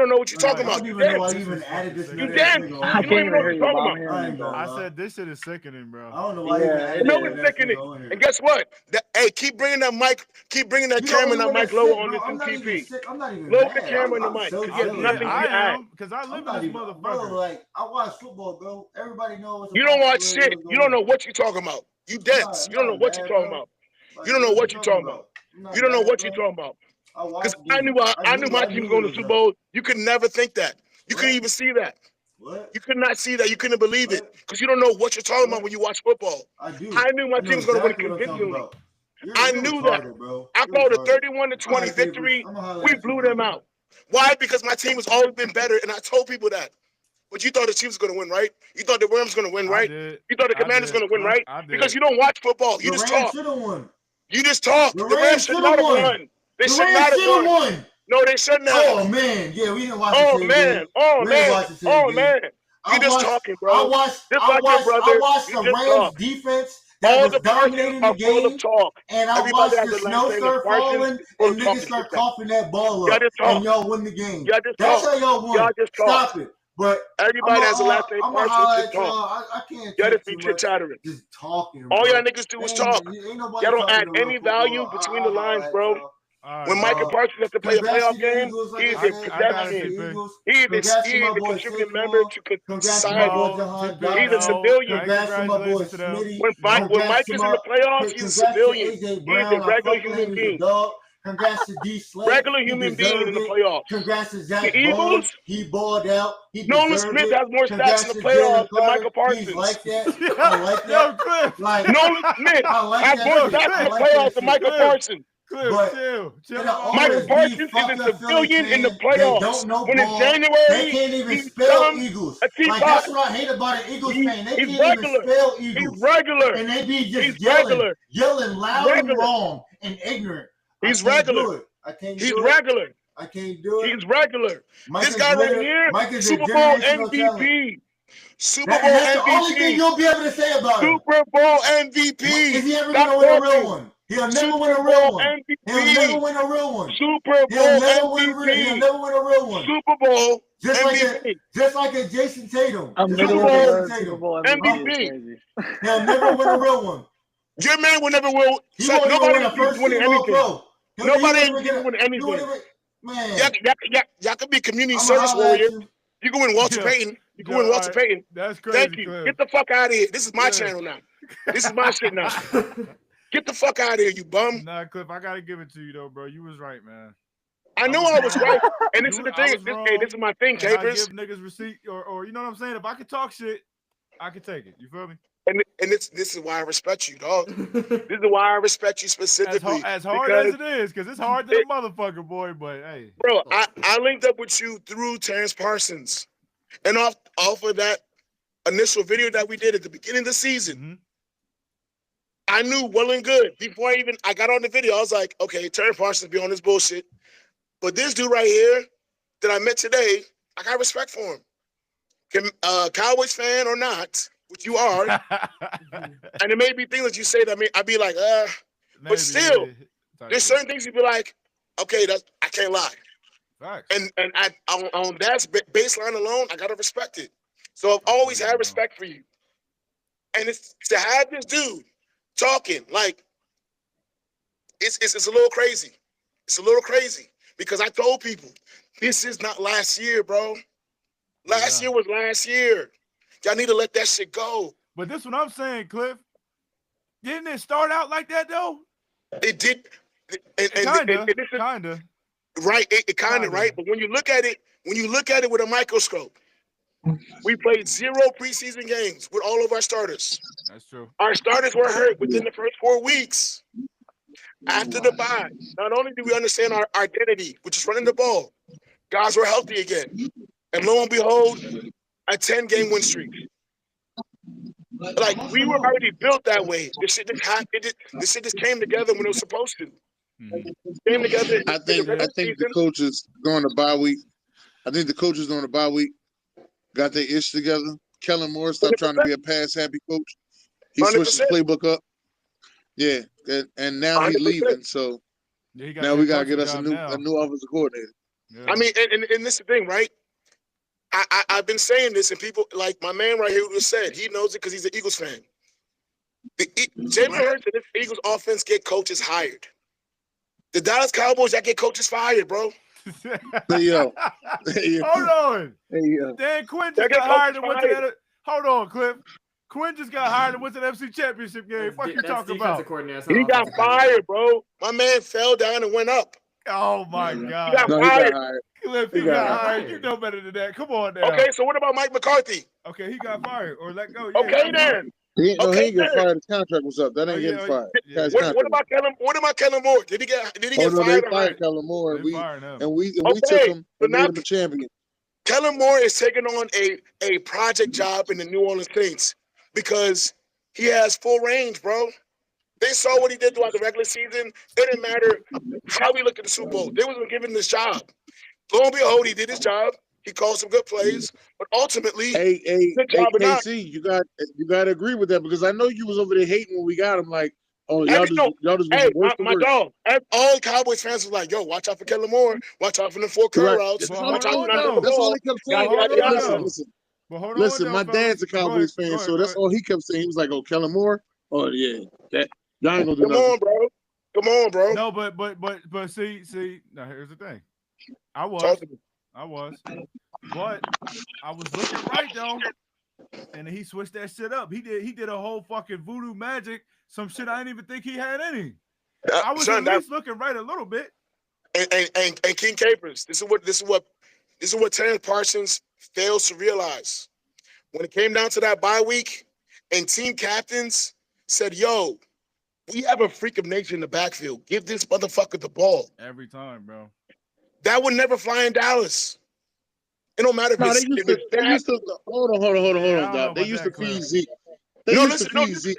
don't know what you're talking
I
about.
don't
You
even know why
dense.
you even added this
You
nut ass
dense.
nigga
I
on
You
can't
don't
here.
even
even
know
hear
what
you,
you're
but
talking
I'm
about.
hearing
I
you,
ain't
bro.
gonna
I
lie.
said this shit is sickening, bro.
I don't know why you
Yeah,
even
it
added
I know
this
is.
nut
it's
ass
sickening.
nigga on here.
And guess what? Hey, keep bringing that mic, keep bringing that
You the
camera
only
and that
one
mic
that's
lower
sick,
on
bro.
this
I'm
new
not even
TP.
sick. I'm not even
Lower the
mad.
camera and the
I'm
mic,
so
because he has
chilling,
nothing
bro.
I
to add.
am, because I
I'm
live in
not
this
even, bro.
motherfucker.
Like I watch football, bro. Everybody knows what's
You don't
about
watch
what's
shit. You
going
don't
on.
know what you're talking about. You dense.
I'm
You don't know
not
what you're
mad,
talking
bro.
about. You
Like
don't know
what you
what you're
talking
talking about.
about? I'm
You
not
don't know
mad,
what you're
bro.
talking about.
I
Because
watched
I
it.
knew my, I knew my
I
team
knew
was going
it
to
was
Super
up.
Bowl. You could never think that. You couldn't even see that.
What?
You could not see that. You couldn't believe it
What?
because you don't know what you're talking about
What?
when you watch football.
I do.
I knew my
I know
team was going to win
exactly what I'm talking
convincingly.
about.
I
You're
knew that.
retarded, bro.
I
You're
called a
retarded.
31-20
All right, Capers.
victory.
I'm gonna holler
We
at you,
blew
bro.
them out. Why? Because my team has always been better, and I told people that. But you thought the Chiefs were going to win, right? You thought the Rams were going to win,
I
right?
did.
You thought the
I
Commanders were
did.
going to win, right?
I did.
Because you don't watch football. You
The
just
Rams
talk.
should have won.
You just talk.
The
The Rams
Rams
should
should
not
have
have
won.
won. They
The
should
Rams
not have
should have
won.
won.
No, they shouldn't have.
Oh man, yeah, we didn't watch the
Oh
same
man.
game.
Oh
We didn't
man.
watch the same
Oh
game.
man.
I
You just
watched.
talking,
I
bro.
watched.
Just
I
like your
watched. I
brother.
watched
You
the
just
Rams
talk.
defense that
All
was
the Parsons
dominating the
are full of
game,
talk.
and I
Everybody
watched
has
the
the last
snow
name of
start
Parsons.
falling,
Full
and
of
niggas
talking.
start coughing that ball
Y'all
up,
just
and
talk.
y'all win the game.
Y'all just
That's
talk.
how y'all won.
Y'all just talk.
Stop it. But
Everybody has a last name
I'm gonna
Parsons.
holler
Just
at
talk.
y'all. I can't
Y'all
take
just be
too
chit
much
chattering.
just talking,
All
bro.
y'all niggas do is talk.
Ain't nobody
Y'all don't
talking
add
to real
any
football.
value between the
I'll
lines,
holler at
bro.
y'all.
All right,
When Michael Parsons has to play a
Congrats
playoff
to the
game,
Eagles, like
he
I
is a
said.
I got
Congrats
it,
to the
TP.
Eagles.
He is
Congrats to
a
my boy
contributing member
Saquon.
to
Congrats to my boy
No,
Jahan
TP,
He's a
Dotson.
no.
civilian.
I ain't
Congrats to my boy
congratulations to them.
Smitty.
When
Congrats
Mike
to
is in the playoffs, he's a
congrats to
civilian.
AJ
He is
Brown.
a
I
regular
fuck with
human
him. He's a
being.
dog. Congrats to D Slate.
Regular
He
human being in
deserved
the
it.
playoffs.
Congrats to
The
Zach Bond.
Eagles,
He balled out. He
Nolan
deserved
Smith
it.
has more stats in
Congrats
the
to Jalen
playoffs than
Carter.
Michael
He's
Parsons.
like that. I like
Yo,
that.
Cliff.
Like
Nolan Smith
I like
has
that
more
shit.
stats
I
in the
like that
playoffs than
shit.
Michael
Cliff.
Parsons.
Cliff,
But
chill. Chill
it'll
out my
Michael
always
boy.
be
Parsons is
fuck
a
the Philly
civilian in the
fans that
playoffs.
don't know
When in
ball. They
January,
can't even
he
spell
becomes
Eagles.
a
Like
teapot.
that's what I hate about an Eagles fan. They
He's
can't even
regular.
spell
He's
Eagles.
regular.
And they be
He's
just yelling
regular.
loud and
Regular.
wrong and ignorant.
He's
I can't
regular.
do it. I can't
He's
do it.
regular.
I can't do it.
He's regular.
Mike
This
is
guy right
literally-
here,
Mike is a
Super Bowl
generational talent.
MVP. Super
And
Bowl
that's the only thing
MVP.
you'll be able to say about him.
Super Bowl MVP.
Is he ever
Stop
going to win a real
talking.
one? He'll never
Super
win a
Bowl
real one. He'll never
MVP.
win a real one.
Super
He'll
Bowl
never win. He'll
MVP.
never win a real one.
Super Bowl
Just
MVP.
like a Jason Tatum.
A
Just
middle
like
of
a
the
Jason
road Super
Tatum.
Bowl MVP is
MVP.
crazy.
He'll never win a real one.
Your man will never win.
He won't even
Nobody
win a
in the
first
winning
Super Bowl
anything.
pro.
Nobody
he
in
won't
the
even
win
get a- he won't
anything.
even- Man,
Y'all could be community
I'ma
service
holler at
warrior.
you.
You can win Walter
Yeah.
Payton. You can
Yeah,
win
all
Walter
right.
Payton.
That's crazy,
Thank you.
Cliff.
Get the fuck out of here. This is my
Yeah.
channel now. This is my shit now. Get the fuck out of here, you bum.
Nah, Cliff, I gotta give it to you though, bro. You was right, man.
I know I was right. And this is
You-
the
I
thing.
was
This
wrong,
is my thing,
And I
Capers.
give niggas receipt, or you know what I'm saying? If I could talk shit, I could take it. You feel me?
And this is why I respect you, dog. This is why I respect you specifically.
As hard
because,
as it is, because it's hard to the motherfucker, boy. But hey,
bro, I linked up with you through Terrence Parsons. And off of that initial video that we did at the beginning of the season, I knew well and good before I got on the video. I was like, okay, Terrence Parsons be on this bullshit. But this dude right here that I met today, I got respect for him. Cowboys fan or not, which you are, and there may be things that you say that I'd be like,
maybe,
still,
yeah.
there's certain things you'd be like, okay, I can't lie.
Facts.
And on that baseline alone, I gotta respect it. So I've always had respect for you. And it's to have this dude talking like it's a little crazy. It's a little crazy because I told people this is not last year, bro. Last year was last year. Y'all need to let that shit go.
But this what I'm saying, Cliff. Didn't it start out like that though?
It did.
Kinda.
Right, it kind of right. But when you look at it with a microscope, we played 0 preseason games with all of our starters.
That's true.
Our starters were hurt within the first 4 weeks. After the bye, not only do we understand our identity, which is running the ball, guys were healthy again. And lo and behold, a 10-game win streak. Like, we were already built that way. This shit just happened. This shit just came together when it was supposed to. Came together.
I think the coaches during the bye week. I think the coaches during the bye week got their ish together. Kellen Moore stopped trying to be a pass happy coach. He switched his playbook up. Yeah, and now he's leaving. So now we gotta get us a new offensive coordinator.
Yeah. I mean, and this is the thing, right? I've been saying this, and people like my man right here who said he knows it because he's an Eagles fan. Jalen Hurts and this Eagles offense get coaches hired. The Dallas Cowboys, that get coaches fired, bro.
Hold
on. Dan Quinn just got hired and went to that. Hold on, Cliff. Quinn just got hired and went to the FC Championship game. What you talking about?
He got fired, bro. My man fell down and went up.
Oh my
He
God.
got
No, he got
fired.
hired.
Cliff,
He
he
got
got
hired.
hired. You know better than that. Come on now.
Okay, so what about Mike McCarthy?
Okay, he got fired or let go. Yeah, he
Okay,
got fired.
then.
He
Okay,
ain't get
then.
fired. His contract was up. That
Oh,
ain't
yeah,
getting fired.
yeah,
His
yeah.
contract
What about Kellen Moore? Did he get
Oh no, they
fired or
fired
hired?
Kellen Moore,
They fired him.
and we took
Okay,
him
so
and
now
made him a champion.
Kellen Moore is taking on a project job in the New Orleans Saints because he has full range, bro. They saw what he did throughout the regular season. It didn't matter how he looked at the Super Bowl. They wasn't giving him this job. Lo and behold, he did his job. He called some good plays, but ultimately,
Hey,
good job or not.
KC, you got to agree with that because I know you was over there hating when we got him. Like, oh,
Hey,
y'all just
hey,
going worse and
my
worse.
dog. All Cowboys fans was like, "Yo, watch out for Kellen Moore. Watch out for the 4 curl
Right.
routes.
But
Watch
hold
out for
on,
not
though.
the
That's all
ball."
he kept
But
saying.
Yada
hold
yada
on,
yada.
though.
Listen.
But hold on,
Listen,
though,
my
fellas.
dad's a Cowboys fan, so that's all he kept saying. He was like, "Oh, Kellen Moore. Oh yeah, that y'all ain't gonna do
Come
nothing."
on, bro. Come on, bro.
No, but see. Now here's the thing. I
Talk
was,
to me.
but I was looking right though, and he switched that shit up. He did a whole fucking voodoo magic, some shit I didn't even think he had any. I was
Son,
at least looking right a little bit.
and King Capers. This is what Terrence Parsons fails to realize. When it came down to that bye week, and team captains said, "Yo, we have a freak of nature in the backfield. Give this motherfucker the ball."
Every time, bro.
That would never fly in Dallas. It don't matter if
No,
it's
they
Dak.
used to hold on,
Yeah, I don't know
dog. They
about
used
that,
to feed
Cliff.
Zeke.
No,
Zeke.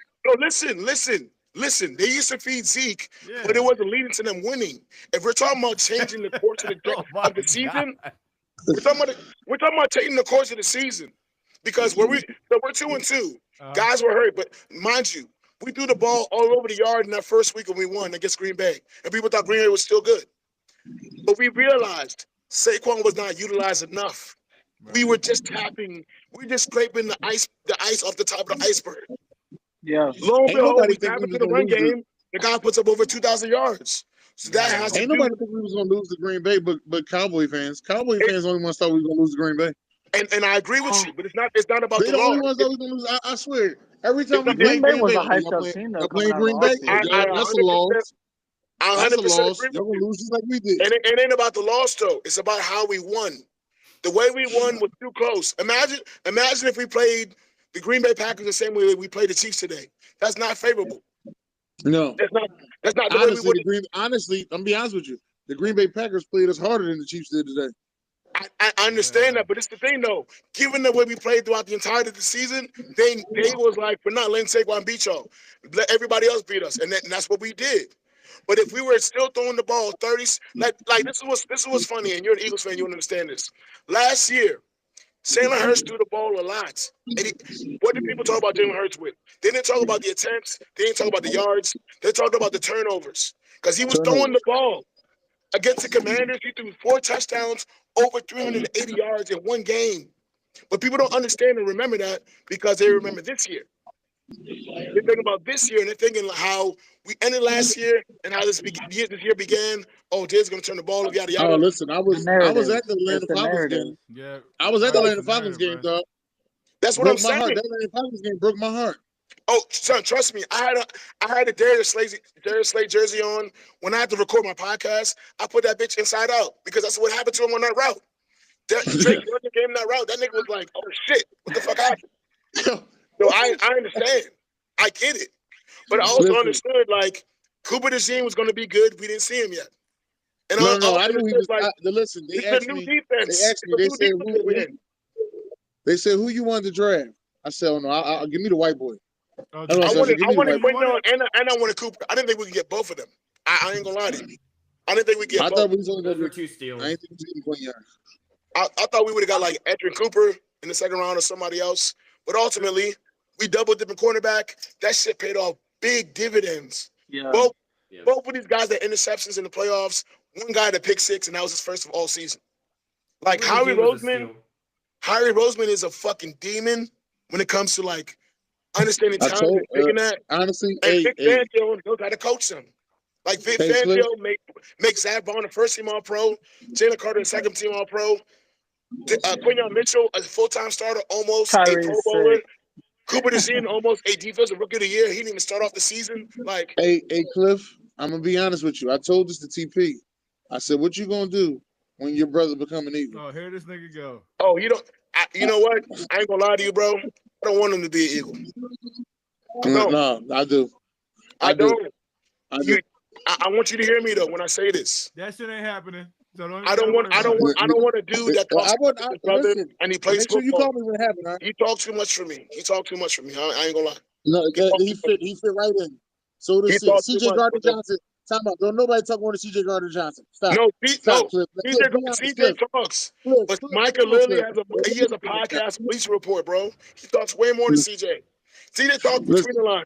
listen. They used to feed Zeke,
Yeah.
but it wasn't leading to them winning. If we're talking about changing the course of
Oh my
the season,
God.
we're talking about changing the course of the season because we're 2-2. Guys were hurt, but mind you, we threw the ball all over the yard in that first week and we won against Green Bay, and people thought Green Bay was still good, but we realized Saquon was not utilized enough.
Right.
We were just scraping the ice off the top of the iceberg.
Yeah.
Lo and
Ain't
behold,
nobody
we
think
tap
we
into
was
the
gonna
run
lose the.
game. The guy puts up over 2,000 yards. So that has to
Ain't
do.
nobody think we was gonna lose to Green Bay, but Cowboy fans. Cowboy
It,
fans only ones thought we was gonna lose to Green Bay.
and I agree with you, but it's not about
They
the
the
loss.
only ones that was gonna lose. I swear. Every
It's
time we
not,
play
Green Bay
Green
was
Bay,
a
oh,
hyped up team though
y'all
coming
playing
out of the
Green Bay.
I
offseason.
That's a
100%.
loss.
I
That's a
100%
loss.
agree with
Y'all gonna
you.
lose just like we did.
And it ain't about the loss though. It's about how we won. The way we won was too close. Imagine if we played the Green Bay Packers the same way we played the Chiefs today. That's not favorable.
No.
That's not the way we
Honestly,
would.
I'm gonna be honest with you. The Green Bay Packers played us harder than the Chiefs did today.
I understand that, but it's the thing though. Given the way we played throughout the entirety of the season, they was like, we're not letting Saquon beat y'all. Let everybody else beat us, and that's what we did. But if we were still throwing the ball 30s, like this is what's funny, and you're an Eagles fan, you understand this. Last year, Jalen Hurts threw the ball a lot. And what did people talk about Jalen Hurts with? They didn't talk about the attempts. They didn't talk about the yards. They talked about the turnovers because he was throwing the ball. Against the Commanders, he threw 4 touchdowns, over 380 yards in one game. But people don't understand and remember that because they remember this year. They're thinking about this year and they're thinking how we ended last year and how this year began. Oh, Jay's going to turn the ball over, yada,
Oh,
yada.
listen, I was at the
It's
Atlanta
the
Falcons
narrative.
game.
Yeah.
I was at the Atlanta
It's the
Falcons game,
narrative,
dog.
That's what I'm
Broke my
saying.
heart. That Atlanta Falcons game broke my heart.
Oh, son, trust me. I had a Darius Slade jersey on. When I had to record my podcast, I put that bitch inside out because that's what happened to him on that route. Drake won the game that route. That nigga was like, "Oh shit, what the fuck happened?" So I understand. I get it, but I also
Listen,
understood like Cooper DeJean was going to be good. We didn't see him yet, and I
no,
also
I knew he
understood
was.
like
Listen,
this is a new defense. It's a
They
new
said,
defense that we're in.
they said, who you wanted to draft? I said, oh no, I'll give me the white boy.
Oh,
That's what I said. Give me the white boy.
And I wanted Cooper. I didn't think we could get both of them. I ain't gonna lie to you. I didn't think we could get
I
both.
thought we was only
Those
gonna
were
get.
2 steals.
I ain't think we was gonna get
I thought we would have got like Edrin Cooper in the second round or somebody else, but ultimately we double dipping cornerback. That shit paid off big dividends.
Yeah.
Both of these guys that interceptions in the playoffs. One guy that picked 6, and that was his first of all season. Like Howie Roseman is a fucking demon when it comes to like understanding
I
talent and picking that.
honestly,
And Vic Fangio knows how to coach them. Like Vic Fangio make Zach Bond a first-team All-Pro, Jalen Carter a second-team All-Pro, Quinyon Mitchell a full-time starter, almost a Pro
Tyree's
Bowler.
sick.
Cooper DeJean almost a defensive rookie of the year. He didn't even start off the season. Like,
hey, Cliff, I'm gonna be honest with you. I told this to TP. I said, what you gonna do when your brother become an Eagle?
Oh, here this nigga go.
Oh, you don't. You know what? I ain't gonna lie to you, bro. I don't want him to be an Eagle.
No, I do.
I
do.
don't.
I do.
I want you to hear me though when I say this.
That shit ain't happening. So
I don't want a dude that talks to his brother
listen,
and he plays
make sure you
football.
call me when it happens, huh?
He talks too much for me. I ain't gonna lie.
No, he fit right in. So does CJ Gardner Johnson. Time out. Don't nobody talk more to CJ Gardner Johnson. Stop.
No,
Cliff.
CJ talks.
Cliff,
But Micah literally has a
Cliff.
podcast, Bleacher Report, bro. He talks way more than CJ. CJ talks between the lines.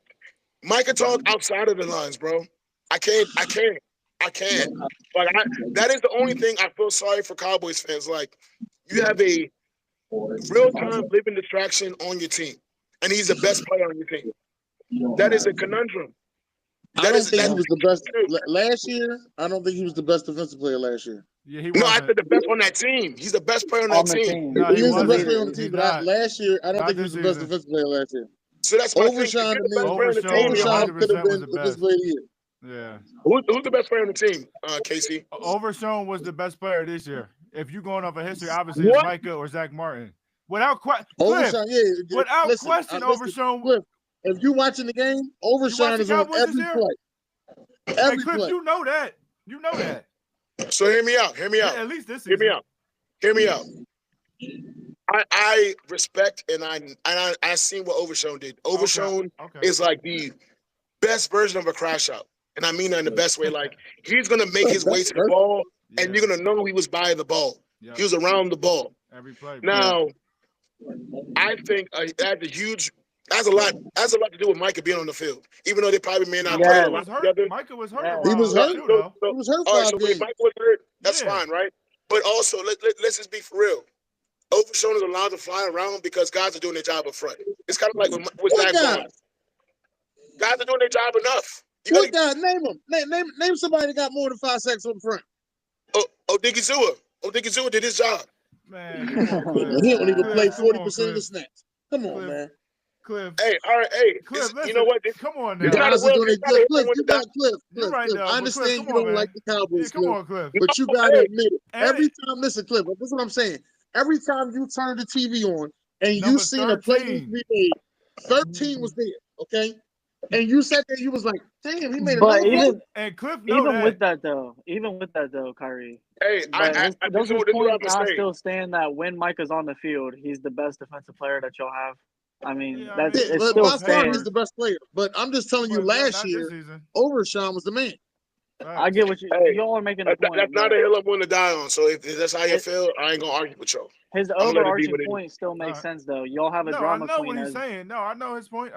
Micah talk outside of the lines, bro. I can't. Like that is the only thing I feel sorry for Cowboys fans. Like you have a real-time living distraction on your team, and he's the best player on your team. That is a conundrum.
I don't think he was the best last year. I don't think he was the best defensive player last year.
Yeah, he
I said the best on that team. He's the best player on that team.
No,
he is the best player on the team, but last year, I don't think he was the best
season.
defensive player last year.
So that's my thing.
Overshawn
Overshawn
could have been the defensive player of the year.
Yeah.
Who's the best player on the team, Casey?
Overshawn was the best player this year. If you're going off of history, obviously it's Micah or Zach Martin. Without question,
Overshawn,
Overshawn.
Cliff, if you're watching the game, Overshawn is on every play. Every
Cliff,
play.
you know that. You know that.
So hear me out.
Yeah, at least this season.
Hear me out. I respect and I seen what Overshawn did. Overshawn is like the best version of a crash out. And I mean that in the best way. Like he's gonna make his way to the ball, and you're gonna know he was by the ball. He was around the ball.
Every play.
Now, I think that's a lot to do with Micah being on the field. Even though they probably may not play a lot together.
Micah was hurt.
He was hurt.
Too, though.
He was hurt.
All right, so when Micah was hurt, that's fine, right? But also, let's just be for real. Overshawn is allowed to fly around because guys are doing their job up front. It's kind of like with Zach Martin. Guys are doing their job enough.
What guy? Name them. Name somebody that got more than 5 sacks up front.
Odigizua. Odigizua did his job.
Man,
he don't even play 40% of the snaps. Come on, man.
Cliff.
Hey, all right, hey.
Cliff, listen,
you know what?
Come on now.
Cliff,
You're right,
Cliff. I understand you don't like the Cowboys,
come on, Cliff.
But you gotta admit it. Every time, listen, Cliff, this is what I'm saying. Every time you turn the TV on and you seen a play be made, 13 was there, okay? And you sat there, you was like, damn, he made another play.
And Cliff,
even with that though, Kyrie.
Hey,
does his point not still stand that when Micah's on the field, he's the best defensive player that you'll have? I mean, it's still
by far he's the best player. But I'm just telling you, last year, Overshawn was the man.
I get what y'all are making a point.
That's not a hill I'm willing to die on. So if that's how you feel, I ain't gonna argue with y'all.
His overarching point still makes sense, though. Y'all have a drama queen.
I know what he's saying. No, I know his point.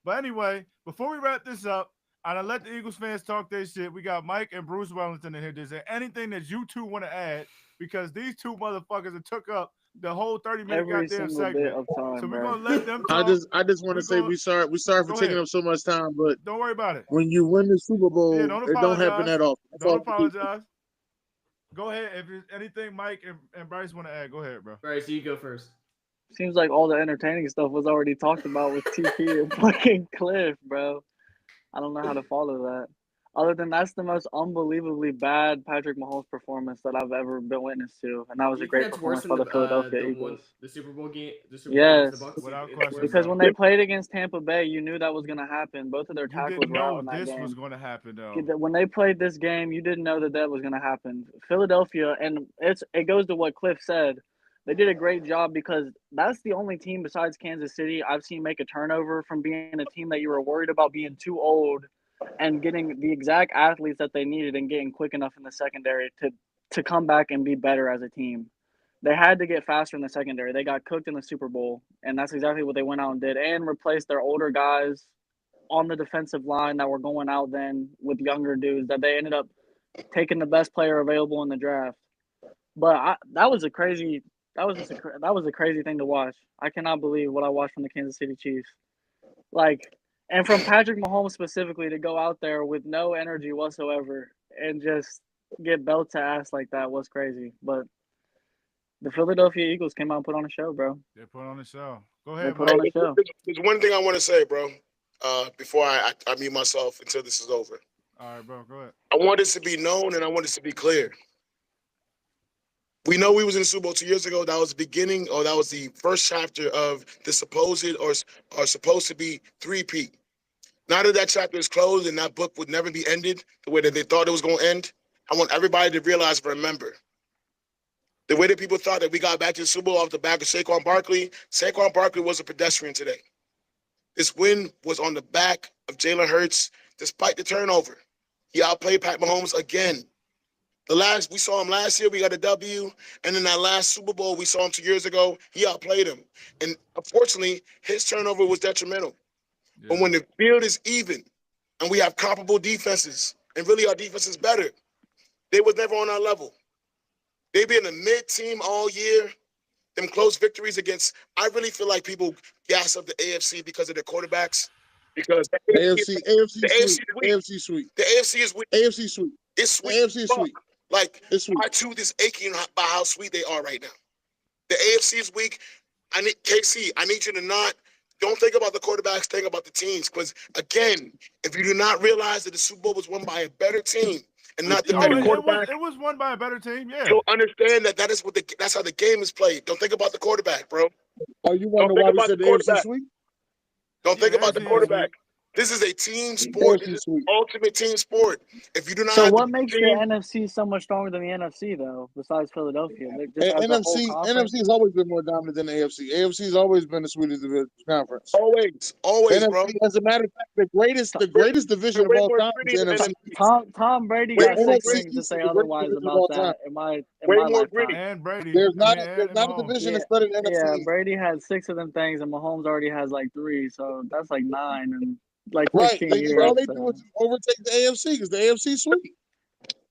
But anyway, before we wrap this up, and I let the Eagles fans talk their shit, we got Mike and Bruce Wellington in here. Is there anything that you two want to add? Because these two motherfuckers have took up the whole 30-minute goddamn segment. So we're gonna let them talk.
I just want to say we sorry for taking up so much time, but
don't worry about it.
When you win the Super Bowl, it don't happen that often.
Don't apologize. Go ahead. If there's anything Mike and Bryce want to add, go ahead, bro.
Bryce, you go first.
Seems like all the entertaining stuff was already talked about with TP and fucking Cliff, bro. I don't know how to follow that. Other than that's the most unbelievably bad Patrick Mahomes performance that I've ever been witness to, and that was a great performance by the Philadelphia Eagles.
The Super Bowl game.
Yes,
without question.
Because when they played against Tampa Bay, you knew that was going to happen. Both of their tackles were out in that game.
This was going to happen, though.
When they played this game, you didn't know that was going to happen. Philadelphia, and it goes to what Cliff said. They did a great job because that's the only team besides Kansas City I've seen make a turnover from being a team that you were worried about being too old and getting the exact athletes that they needed and getting quick enough in the secondary to come back and be better as a team. They had to get faster in the secondary. They got cooked in the Super Bowl, and that's exactly what they went out and did, and replaced their older guys on the defensive line that were going out then with younger dudes that they ended up taking the best player available in the draft. But that was a crazy thing to watch. I cannot believe what I watched from the Kansas City Chiefs. And from Patrick Mahomes specifically to go out there with no energy whatsoever and just get belt to ass like that was crazy. But the Philadelphia Eagles came out and put on a show, bro.
They put on a show. Go ahead,
put on a show.
There's one thing I want to say, bro, before I mute myself until this is over.
All right, bro. Go ahead.
I want this to be known and I want this to be clear. We know we was in the Super Bowl 2 years ago. That was the beginning, or that was the first chapter of the supposed or supposed to be three-peat. Now that that chapter is closed and that book would never be ended the way that they thought it was going to end, I want everybody to realize and remember the way that people thought that we got back to the Super Bowl off the back of Saquon Barkley was a pedestrian today. This win was on the back of Jalen Hurts, despite the turnover. He outplayed Pat Mahomes again. We saw him last year, we got a W, and in that last Super Bowl, we saw him 2 years ago, he outplayed him. And unfortunately, his turnover was detrimental.
Yeah.
But when the field is even and we have comparable defenses, and really our defense is better, they was never on our level. They been a mid-team all year. Them close victories against, I really feel like people gas up the AFC because of their quarterbacks. Because the AFC
sweet.
The AFC is weak.
AFC sweet.
It's sweet.
The AFC is sweet.
Like,
It's sweet.
my tooth is aching by how sweet they are right now. The AFC is weak. I need you to don't think about the quarterbacks, think about the teams. Because, again, if you do not realize that the Super Bowl was won by a better team and not the better quarterback,
it was won by a better team, yeah.
you'll understand that's how the game is played. Don't think about the quarterback, bro.
Oh, you wonder why we said the AFC sweet?
Don't think about the quarterback. This is a team sport. This is ultimate team sport. If you do not
So
have
what
the
makes the
team,
NFC so much stronger than the NFC though? Besides Philadelphia,
NFC has always been more dominant than the AFC. AFC has always been the sweetest division conference.
Always,
NFC,
bro.
as a matter of fact, the greatest division of all time is the NFC.
Tom Brady
Way
got
more
6
gritty.
things to say
The greatest
otherwise
division of
about
all
that.
time.
In
Way
my
more
lifetime.
gritty.
And Brady.
There's not
and
a
Mahomes.
division that's better than NFC.
Yeah, Brady had 6 of them things, and Mahomes already has like 3, so that's like 9 and like 15
Right.
years.
All they do is overtake the AFC because the AFC is sweet.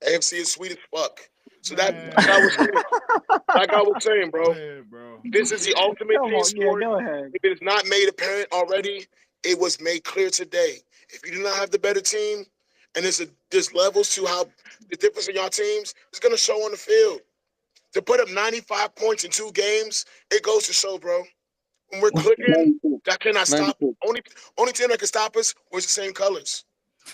AFC is sweet as fuck. So
Man.
like I was saying,
Go
bro.
ahead, bro.
This is the ultimate
Come
team
on, yeah,
sport.
go ahead.
If it is not made apparent already, it was made clear today. If you do not have the better team, and there's levels to how the difference in your teams, it's gonna show on the field. To put up 95 points in 2 games, it goes to show, bro. When we're clicking, that cannot stop. Only team that can stop us was the same colors.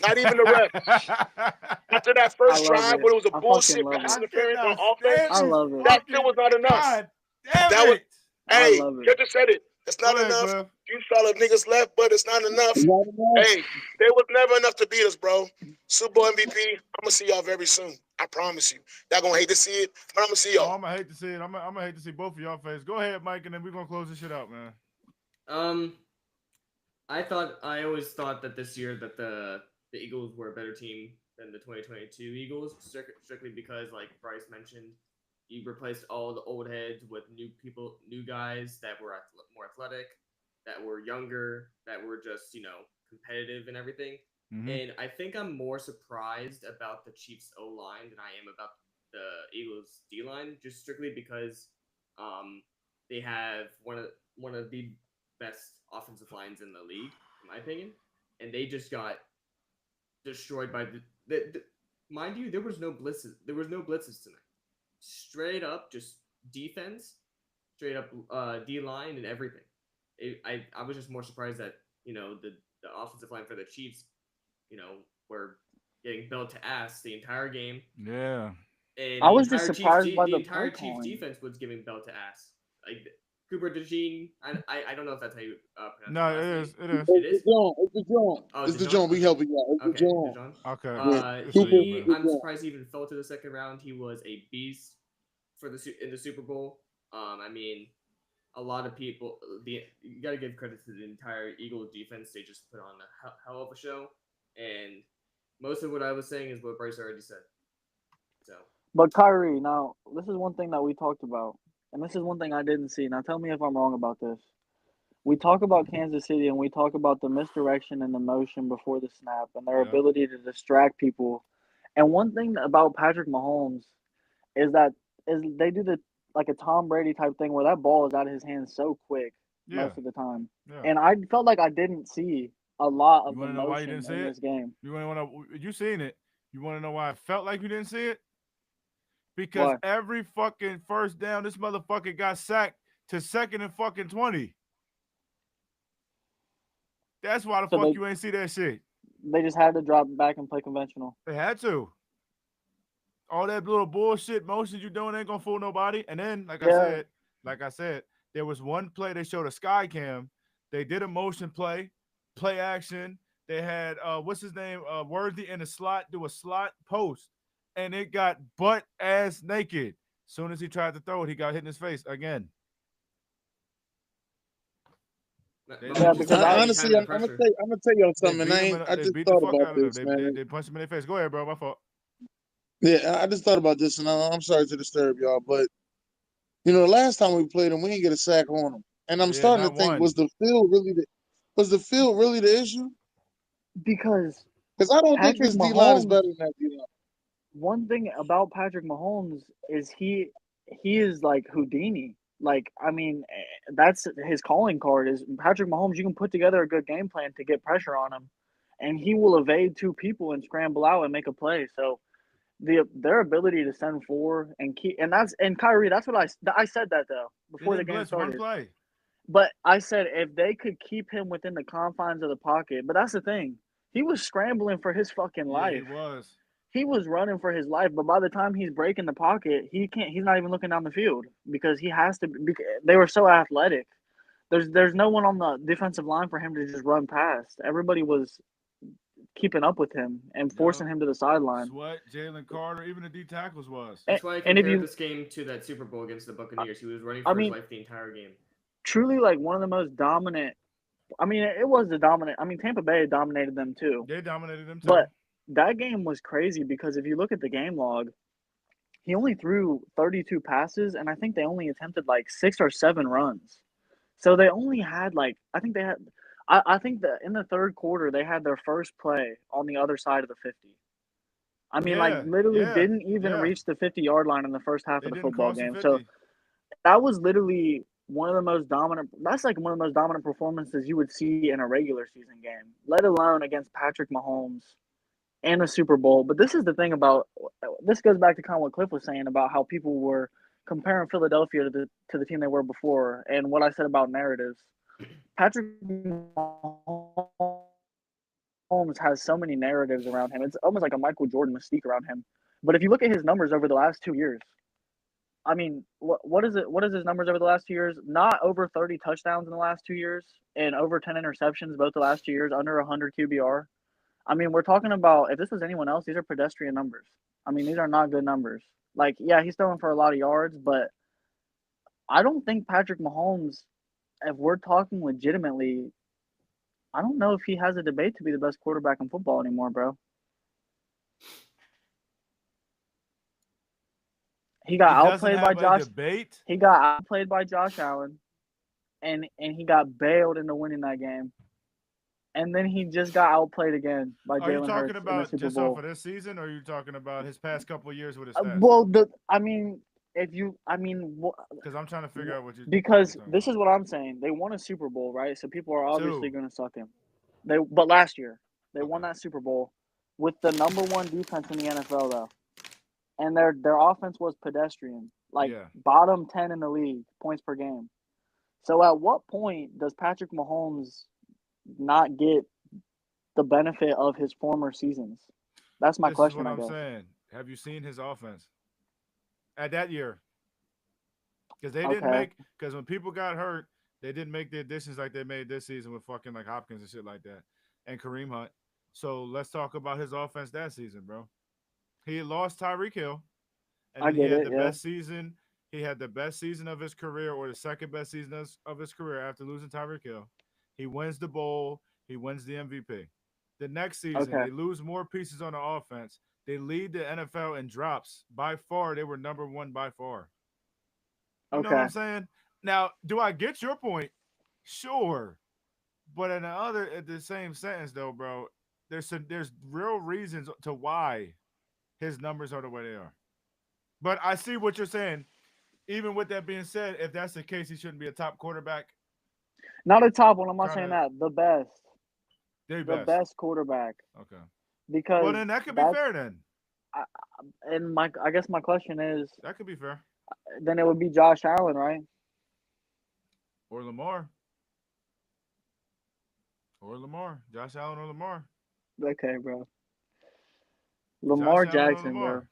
Not even the refs. After that first drive, when it was a bullshit pass interference on offense,
I love it.
that still was not enough.
God damn
That was,
it.
hey,
love it.
you just said it. It's not
Go ahead,
enough.
Cliff.
You saw the niggas left, but it's not enough. Hey, there was never enough to beat us, bro. Super Bowl MVP, I'm going to see y'all very soon. I promise you. Y'all going to hate to see it, but I'm going to see
Oh,
y'all.
I'm gonna hate to see it. I'm gonna hate to see both of y'all face. Go ahead, Mike, and then we're gonna close this shit out, man.
I always thought that this year that the Eagles were a better team than the 2022 Eagles, strictly because, like Bryce mentioned, you replaced all the old heads with new guys that were more athletic, that were younger, that were just, competitive and everything.
Mm-hmm.
And I think I'm more surprised about the Chiefs O-line than I am about the Eagles D-line, just strictly because they have one of the best offensive lines in the league, in my opinion, and they just got destroyed by the mind you, there was no blitzes tonight. Straight up, just defense, straight up D-line and everything. I was just more surprised that the offensive line for the Chiefs, were getting belt to ass the entire game.
Yeah.
And
I was just surprised by the
entire
play
Chiefs
calling.
defense was giving belt to ass. Like Cooper DeJean, I don't know if that's how you pronounce
No,
his
it
last
is.
name.
It is.
It is?
It's the John.
Oh,
It's the John. We helping you out. It's the
Okay,
John.
Okay.
I'm surprised he even fell to the second round. He was a beast in the Super Bowl. I mean, a lot of people. You got to give credit to the entire Eagles defense. They just put on a hell of a show, and most of what I was saying is what Bryce already said. So,
But Kyrie, now this is one thing that we talked about, and this is one thing I didn't see. Now tell me if I'm wrong about this. We talk about Kansas City and we talk about the misdirection and the motion before the snap and their ability to distract people. And one thing about Patrick Mahomes is they do like a Tom Brady type thing where that ball is out of his hands so quick most of the time.
Yeah.
And I felt like I didn't see a lot of
You
the
wanna know why you
motion
didn't see
in
it?
this game.
You seen it. You want to know why I felt like you didn't see it? Because
Why?
every fucking first down, this motherfucker got sacked to 2nd and fucking 20. That's why the fuck you ain't see that shit.
They just had to drop back and play conventional.
They had to. All that little bullshit motions you doing ain't gonna fool nobody. And then, like I said, there was one play they showed a sky cam. They did a motion play action. They had what's his name? Worthy in the slot, do a slot post, and it got butt ass naked. Soon as he tried to throw it, he got hit in his face again.
Because
honestly, I'm gonna tell y'all something. I just
beat the
thought
fuck
about
out of
this,
them.
man.
They punched him in their face. Go ahead, bro. My fault.
Yeah, I just thought about this, and I'm sorry to disturb y'all, but the last time we played them, we didn't get a sack on them, and I'm starting to think, was the field really the issue?
Because
I don't think
Patrick
this D line is
Mahomes,
better than that D line.
one thing about Patrick Mahomes is he is like Houdini. Like, I mean, that's his calling card is Patrick Mahomes. You can put together a good game plan to get pressure on him, and he will evade two people and scramble out and make a play. So their ability to send four and keep and Kyrie. That's what I said that though before the game started.
One play.
But I said if they could keep him within the confines of the pocket. But that's the thing. He was scrambling for his fucking life.
He was.
He was running for his life, but by the time he's breaking the pocket, he can't. He's not even looking down the field because he has to. They were so athletic. There's no one on the defensive line for him to just run past. Everybody was keeping up with him and forcing him to the sideline.
Sweat, Jalen Carter, even the D tackles was.
That's why I compared this game to that Super Bowl against the Buccaneers. He was running for his life the entire game.
Truly, like one of the most dominant. I mean, it was the dominant. I mean, Tampa Bay dominated them too.
They dominated them too.
But that game was crazy because if you look at the game log, he only threw 32 passes, and I think they only attempted like 6 or 7 runs. So they only had like I think that in the third quarter they had their first play on the other side of the 50. I mean, literally didn't even reach the 50-yard line in the first half of the football game. So that was literally one of the most dominant. That's like one of the most dominant performances you would see in a regular season game, let alone against Patrick Mahomes and a Super Bowl. But this is the thing about this goes back to kind of what Cliff was saying about how people were comparing Philadelphia to the team they were before, and what I said about narratives. Patrick Mahomes has so many narratives around him. It's almost like a Michael Jordan mystique around him. But if you look at his numbers over the last 2 years, I mean, what is it? What is his numbers over the last 2 years? Not over 30 touchdowns in the last 2 years, and over 10 interceptions both the last 2 years, under 100 QBR. I mean, we're talking about if this was anyone else, these are pedestrian numbers. I mean, these are not good numbers. Like, yeah, he's throwing for a lot of yards, but I don't think Patrick Mahomes, if we're talking legitimately, I don't know if he has a debate to be the best quarterback in football anymore, bro. He got outplayed by Josh. He got outplayed by Josh Allen, and he got bailed into winning that game. And then he just got outplayed again by Jalen Hurts.
Are you talking about
in the Super
just
Bowl.
off of this season, or are you talking about his past couple of years with his stats?
Well, because
I'm trying to figure out what you.
Because this is what I'm saying. They won a Super Bowl, right? So people are obviously going to suck him. But last year they won that Super Bowl with the number 1 defense in the NFL, though, and their offense was pedestrian, bottom 10 in the league points per game. So at what point does Patrick Mahomes not get the benefit of his former seasons? That's my question.
This is what I'm saying. Have you seen his offense at that year? Because they didn't make. Because when people got hurt, they didn't make the additions like they made this season with fucking like Hopkins and shit like that, and Kareem Hunt. So let's talk about his offense that season, bro. He lost Tyreek Hill, and he had the best season. He had the best season of his career, or the second best season of his career after losing Tyreek Hill. He wins the bowl. He wins the MVP. The next season, they lose more pieces on the offense. They lead the NFL in drops. By far, they were number 1 by far. You know what I'm saying? Now, do I get your point? Sure. But at the same sentence, though, bro, there's real reasons to why his numbers are the way they are. But I see what you're saying. Even with that being said, if that's the case, he shouldn't be a top quarterback.
Not a top one. I'm not saying that. The best.
The
best quarterback.
Okay.
Because
then that could be fair then.
I guess my question is
that could be fair.
Then it would be Josh Allen, right?
Or Lamar. Josh Allen or Lamar.
Okay, bro. Lamar
Josh Allen or
Jackson, bro.
Lamar?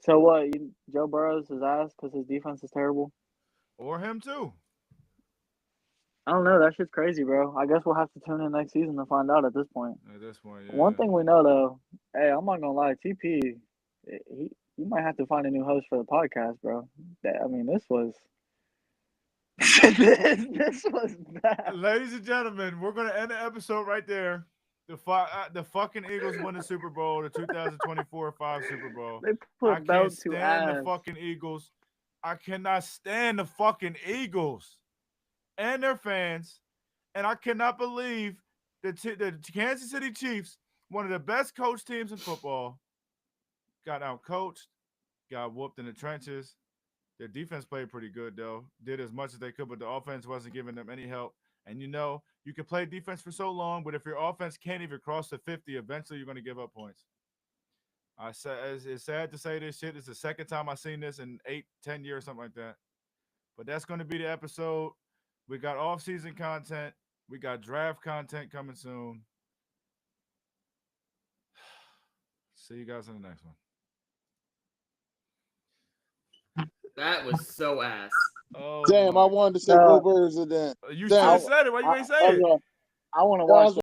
So what? Joe Burrow's his ass because his defense is terrible.
Or him too.
I don't know. That shit's crazy, bro. I guess we'll have to tune in next season to find out at this point.
At this point, yeah.
One thing we know though, hey, I'm not gonna lie, TP, he might have to find a new host for the podcast, bro. I mean, this was this was bad.
Ladies and gentlemen, we're gonna end the episode right there. The fucking Eagles win the Super Bowl, the 2024-5 Super Bowl.
They
I
put
can't
belt to
stand the
ass.
fucking Eagles. I cannot stand the fucking Eagles and their fans, and I cannot believe the Kansas City Chiefs, one of the best coach teams in football, got out coached, got whooped in the trenches. Their defense played pretty good though, did as much as they could, but the offense wasn't giving them any help. And you can play defense for so long, but if your offense can't even cross the 50, eventually you're going to give up points. It's sad to say this shit. It's the second time I've seen this in 8-10 years, something like that. But that's going to be the episode. We got off-season content. We got draft content coming soon. See you guys in the next one.
That was so ass.
Oh,
Damn, I wanted to say Go Birds and then.
You should have said it. Why you ain't say it?
I want to watch.